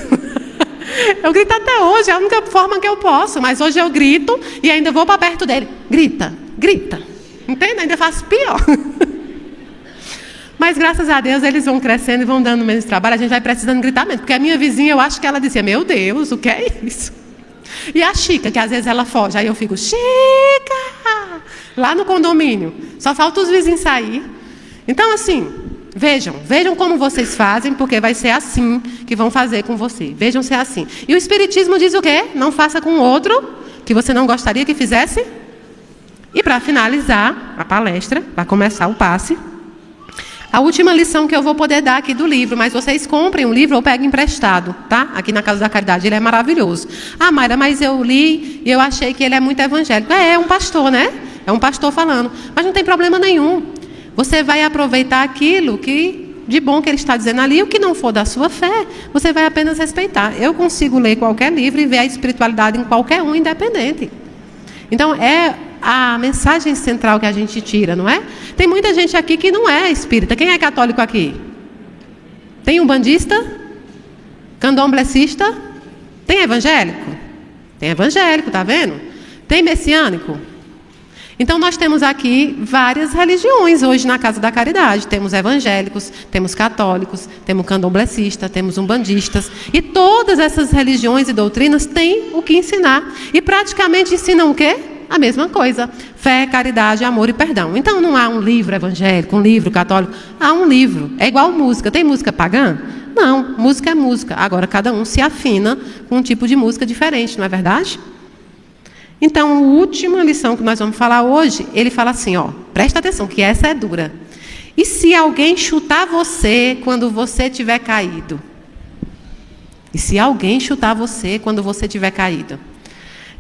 Eu grito até hoje, é a única forma que eu posso. Mas hoje eu grito e ainda vou para perto dele. Grita, grita. Entende? Ainda faço pior. Mas graças a Deus eles vão crescendo e vão dando menos trabalho. A gente vai precisando gritar mesmo. Porque a minha vizinha, eu acho que ela dizia, meu Deus, o que é isso? E a Chica, que às vezes ela foge. Aí eu fico, Chica! Lá no condomínio. Só falta os vizinhos sair. Então, assim, vejam como vocês fazem, porque vai ser assim que vão fazer com você. Vejam se é assim. E o Espiritismo diz o quê? Não faça com outro que você não gostaria que fizesse. E para finalizar a palestra, para começar o passe, a última lição que eu vou poder dar aqui do livro, mas vocês comprem o livro ou peguem emprestado, tá? Aqui na Casa da Caridade, ele é maravilhoso. Ah, Mayra, mas eu li e eu achei que ele é muito evangélico. É um pastor, né? É um pastor falando. Mas não tem problema nenhum. Você vai aproveitar aquilo de bom que ele está dizendo ali, o que não for da sua fé, você vai apenas respeitar. Eu consigo ler qualquer livro e ver a espiritualidade em qualquer um, independente. Então, é a mensagem central que a gente tira, não é? Tem muita gente aqui que não é espírita. Quem é católico aqui? Tem umbandista? Candomblessista? Tem evangélico? Tem evangélico, tá vendo? Tem messiânico? Então nós temos aqui várias religiões hoje na Casa da Caridade. Temos evangélicos, temos católicos, temos candomblecistas, temos umbandistas. E todas essas religiões e doutrinas têm o que ensinar. E praticamente ensinam o quê? A mesma coisa. Fé, caridade, amor e perdão. Então não há um livro evangélico, um livro católico. Há um livro. É igual música. Tem música pagã? Não, música é música. Agora cada um se afina com um tipo de música diferente, não é verdade? Então, a última lição que nós vamos falar hoje, ele fala assim, presta atenção, que essa é dura. E se alguém chutar você quando você tiver caído? E se alguém chutar você quando você tiver caído?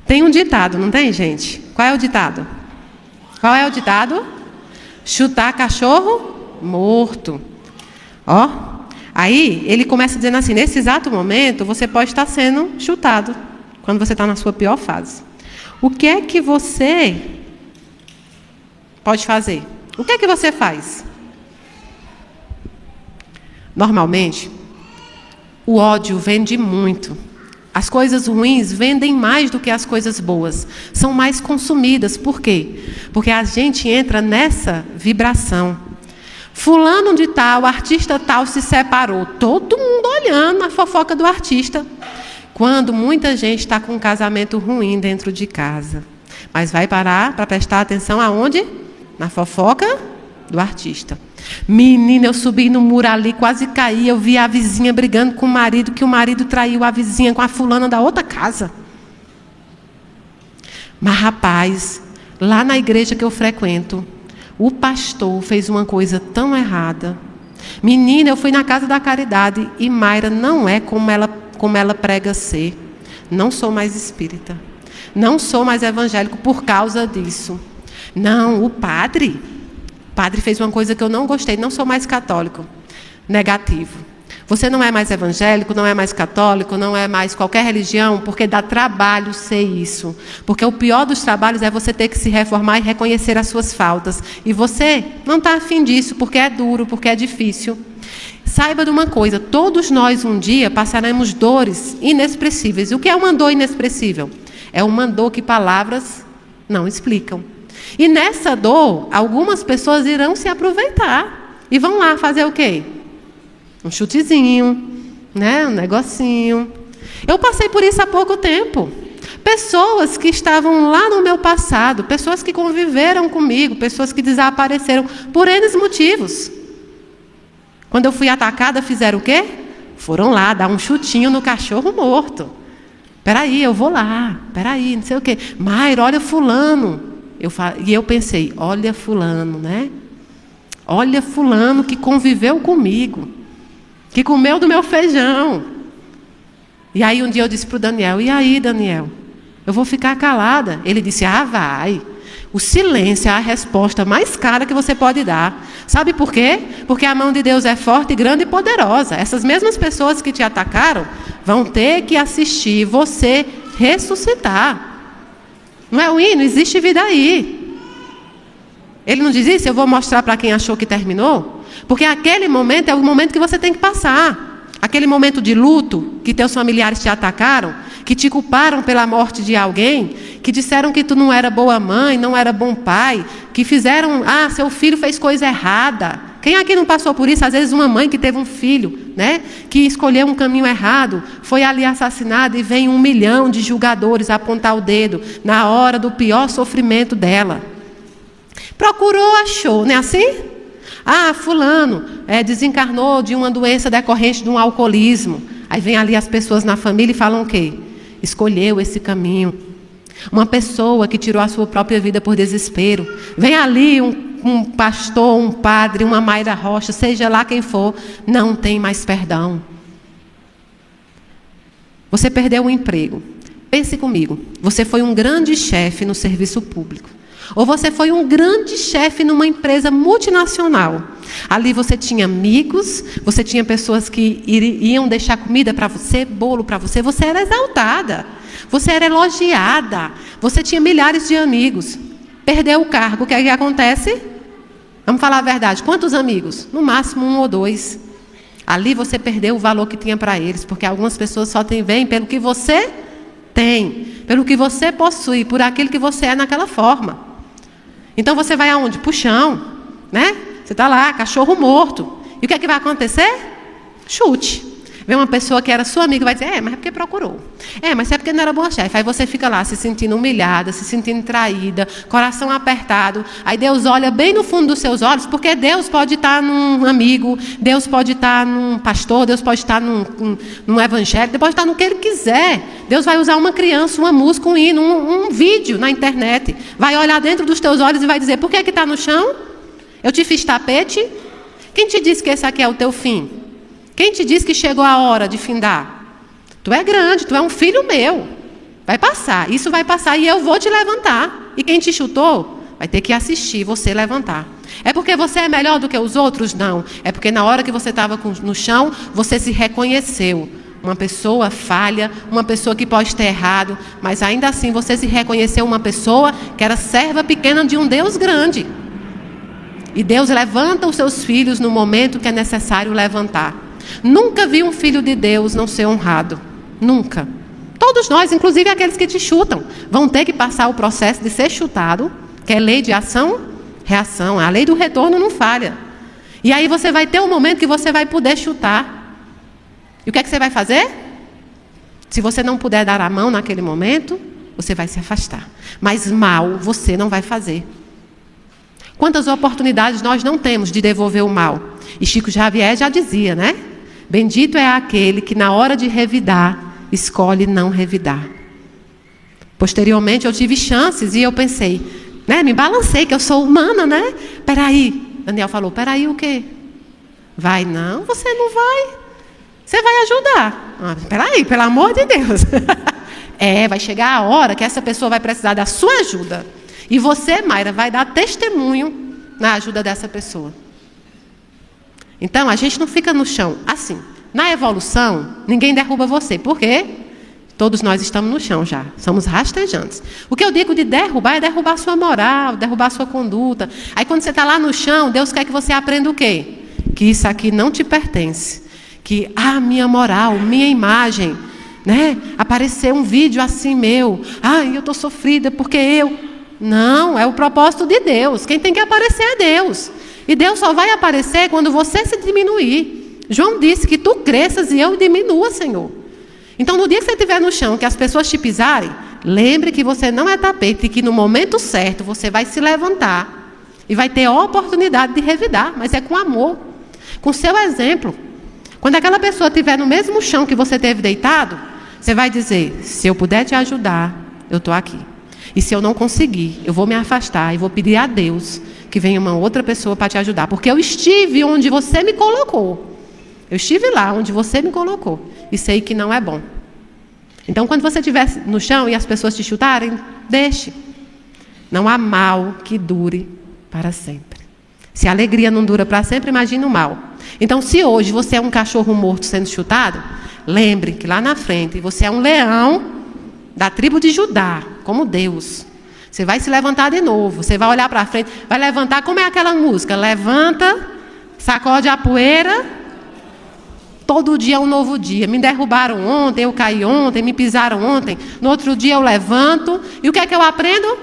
Tem um ditado, não tem, gente? Qual é o ditado? Qual é o ditado? Chutar cachorro morto. Aí ele começa dizendo assim, nesse exato momento, você pode estar sendo chutado, quando você está na sua pior fase. O que é que você pode fazer? O que é que você faz? Normalmente, o ódio vende muito. As coisas ruins vendem mais do que as coisas boas. São mais consumidas. Por quê? Porque a gente entra nessa vibração. Fulano de tal, artista tal se separou. Todo mundo olhando a fofoca do artista. Quando muita gente está com um casamento ruim dentro de casa. Mas vai parar para prestar atenção aonde? Na fofoca do artista. Menina, eu subi no muro ali, quase caí. Eu vi a vizinha brigando com o marido, que o marido traiu a vizinha com a fulana da outra casa. Mas, rapaz, lá na igreja que eu frequento, o pastor fez uma coisa tão errada. Menina, eu fui na Casa da Caridade e Mayra não é como ela prega ser. Não sou mais espírita. Não sou mais evangélico por causa disso. Não, o padre fez uma coisa que eu não gostei. Não sou mais católico. Negativo. Você não é mais evangélico, não é mais católico, não é mais qualquer religião, porque dá trabalho ser isso. Porque o pior dos trabalhos é você ter que se reformar e reconhecer as suas faltas. E você não está afim disso, porque é duro, porque é difícil. Saiba de uma coisa, todos nós um dia passaremos dores inexpressíveis. E o que é uma dor inexpressível? É uma dor que palavras não explicam. E nessa dor, algumas pessoas irão se aproveitar. E vão lá fazer o quê? Um chutezinho, né? Um negocinho. Eu passei por isso há pouco tempo. Pessoas que estavam lá no meu passado, pessoas que conviveram comigo, pessoas que desapareceram por N motivos. Quando eu fui atacada, fizeram o quê? Foram lá dar um chutinho no cachorro morto. Peraí, eu vou lá. Peraí, não sei o quê. Mayra, olha fulano. E eu pensei, olha fulano, né? Olha fulano que conviveu comigo. Que comeu do meu feijão. E aí um dia eu disse para o Daniel, e aí, Daniel? Eu vou ficar calada. Ele disse, vai. O silêncio é a resposta mais cara que você pode dar. Sabe por quê? Porque a mão de Deus é forte, grande e poderosa. Essas mesmas pessoas que te atacaram vão ter que assistir você ressuscitar. Não é o hino? Existe vida aí. Ele não diz isso? Eu vou mostrar para quem achou que terminou? Porque aquele momento é o momento que você tem que passar. Aquele momento de luto, que teus familiares te atacaram, que te culparam pela morte de alguém, que disseram que tu não era boa mãe, não era bom pai, que fizeram, seu filho fez coisa errada. Quem aqui não passou por isso? Às vezes uma mãe que teve um filho, né, que escolheu um caminho errado, foi ali assassinada e vem 1 milhão de julgadores apontar o dedo na hora do pior sofrimento dela. Procurou, achou, não é assim? Fulano desencarnou de uma doença decorrente de um alcoolismo. Aí vem ali as pessoas na família e falam o quê? Escolheu esse caminho. Uma pessoa que tirou a sua própria vida por desespero. Vem ali um pastor, um padre, uma Mayra Rocha, seja lá quem for, não tem mais perdão. Você perdeu o emprego. Pense comigo, você foi um grande chefe no serviço público. Ou você foi um grande chefe numa empresa multinacional. Ali você tinha amigos, você tinha pessoas que iam deixar comida para você, bolo para você. Você era exaltada, você era elogiada, você tinha milhares de amigos. Perdeu o cargo, o que é que acontece? Vamos falar a verdade, quantos amigos? No máximo 1 ou 2. Ali você perdeu o valor que tinha para eles, porque algumas pessoas só veem pelo que você tem, pelo que você possui, por aquilo que você é naquela forma. Então você vai aonde? Pro chão, né? Você está lá, cachorro morto. E o que é que vai acontecer? Chute. Vem uma pessoa que era sua amiga e vai dizer, mas é porque procurou. Mas é porque não era boa chefe. Aí você fica lá se sentindo humilhada, se sentindo traída, coração apertado. Aí Deus olha bem no fundo dos seus olhos, porque Deus pode estar num amigo, Deus pode estar num pastor, Deus pode estar num evangelho, Deus pode estar no que Ele quiser. Deus vai usar uma criança, uma música, um hino, um vídeo na internet. Vai olhar dentro dos teus olhos e vai dizer, por que está no chão? Eu te fiz tapete? Quem te disse que esse aqui é o teu fim? Quem te disse que chegou a hora de findar? Tu é grande, tu é um filho meu. Vai passar, isso vai passar e eu vou te levantar. E quem te chutou, vai ter que assistir você levantar. É porque você é melhor do que os outros? Não. É porque na hora que você estava no chão, você se reconheceu. Uma pessoa falha, uma pessoa que pode ter errado, mas ainda assim você se reconheceu uma pessoa que era serva pequena de um Deus grande. E Deus levanta os seus filhos no momento que é necessário levantar. Nunca vi um filho de Deus não ser honrado. Nunca. Todos nós, inclusive aqueles que te chutam, vão ter que passar o processo de ser chutado, que é lei de ação, reação. A lei do retorno não falha. E aí você vai ter um momento que você vai poder chutar. E o que é que você vai fazer? Se você não puder dar a mão naquele momento, você vai se afastar. Mas mal você não vai fazer. Quantas oportunidades nós não temos de devolver o mal? E Chico Xavier já dizia, né? Bendito é aquele que na hora de revidar, escolhe não revidar. Posteriormente eu tive chances e eu pensei, né? Me balancei, que eu sou humana, né? Peraí, Daniel falou, peraí o quê? Vai não, você não vai. Você vai ajudar. Peraí, pelo amor de Deus. Vai chegar a hora que essa pessoa vai precisar da sua ajuda. E você, Mayra, vai dar testemunho na ajuda dessa pessoa. Então, a gente não fica no chão. Assim, na evolução, ninguém derruba você. Por quê? Todos nós estamos no chão já. Somos rastejantes. O que eu digo de derrubar é derrubar a sua moral, derrubar a sua conduta. Aí, quando você está lá no chão, Deus quer que você aprenda o quê? Que isso aqui não te pertence. Que, minha moral, minha imagem, né? Apareceu um vídeo assim meu. Eu estou sofrida porque eu... Não, é o propósito de Deus. Quem tem que aparecer é Deus. E Deus só vai aparecer quando você se diminuir. João disse que tu cresças e eu diminua, Senhor. Então, no dia que você estiver no chão, que as pessoas te pisarem, lembre que você não é tapete e que no momento certo você vai se levantar e vai ter a oportunidade de revidar, mas é com amor, com seu exemplo. Quando aquela pessoa estiver no mesmo chão que você teve deitado, você vai dizer, se eu puder te ajudar, eu estou aqui. E se eu não conseguir, eu vou me afastar e vou pedir a Deus que venha uma outra pessoa para te ajudar. Porque eu estive onde você me colocou. Eu estive lá onde você me colocou. E sei que não é bom. Então, quando você estiver no chão e as pessoas te chutarem, deixe. Não há mal que dure para sempre. Se a alegria não dura para sempre, imagine o mal. Então, se hoje você é um cachorro morto sendo chutado, lembre que lá na frente você é um leão da tribo de Judá, como Deus. Você vai se levantar de novo, você vai olhar para frente, vai levantar, como é aquela música? Levanta, sacode a poeira, todo dia é um novo dia. Me derrubaram ontem, eu caí ontem, me pisaram ontem, no outro dia eu levanto, e o que é que eu aprendo?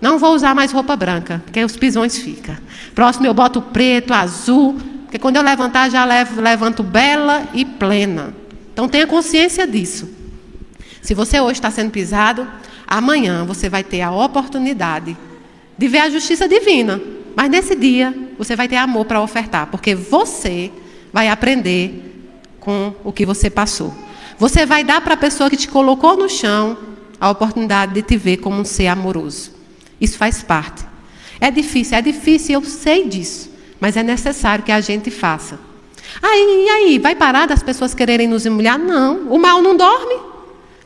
Não vou usar mais roupa branca, porque os pisões ficam. Próximo eu boto preto, azul, porque quando eu levantar já levanto bela e plena. Então tenha consciência disso. Se você hoje está sendo pisado, amanhã você vai ter a oportunidade de ver a justiça divina. Mas nesse dia, você vai ter amor para ofertar, porque você vai aprender com o que você passou. Você vai dar para a pessoa que te colocou no chão a oportunidade de te ver como um ser amoroso. Isso faz parte. É difícil, eu sei disso, mas é necessário que a gente faça. E aí, vai parar das pessoas quererem nos humilhar? Não, o mal não dorme.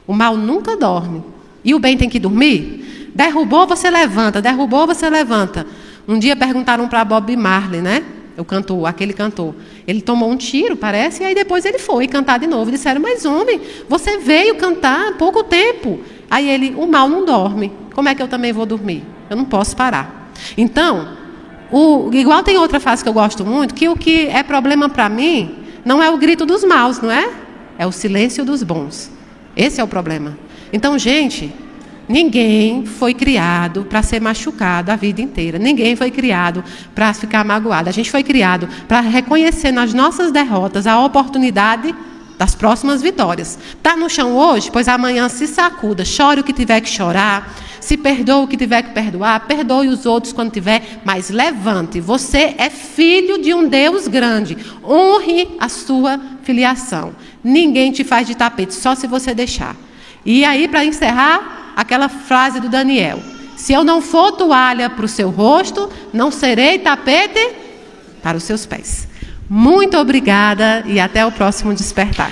O mal nunca dorme. E o bem tem que dormir? Derrubou, você levanta. Derrubou, você levanta. Um dia perguntaram para Bob Marley, né? O cantor, aquele cantor. Ele tomou um tiro, parece, e aí depois ele foi cantar de novo. Disseram, mas homem, você veio cantar há pouco tempo. Aí ele, o mal não dorme. Como é que eu também vou dormir? Eu não posso parar. Então, igual tem outra frase que eu gosto muito, que o que é problema para mim não é o grito dos maus, não é? É o silêncio dos bons. Esse é o problema. Então, gente, Ninguém foi criado para ser machucado a vida inteira. Ninguém foi criado para ficar magoado. A gente foi criado para reconhecer nas nossas derrotas a oportunidade das próximas vitórias. Está no chão hoje? Pois amanhã se sacuda. Chore o que tiver que chorar. Se perdoe o que tiver que perdoar. Perdoe os outros quando tiver. Mas levante. Você é filho de um Deus grande. Honre a sua filiação. Ninguém te faz de tapete, só se você deixar. E aí, para encerrar, aquela frase do Daniel: se eu não for toalha para o seu rosto, não serei tapete para os seus pés. Muito obrigada e até o próximo despertar.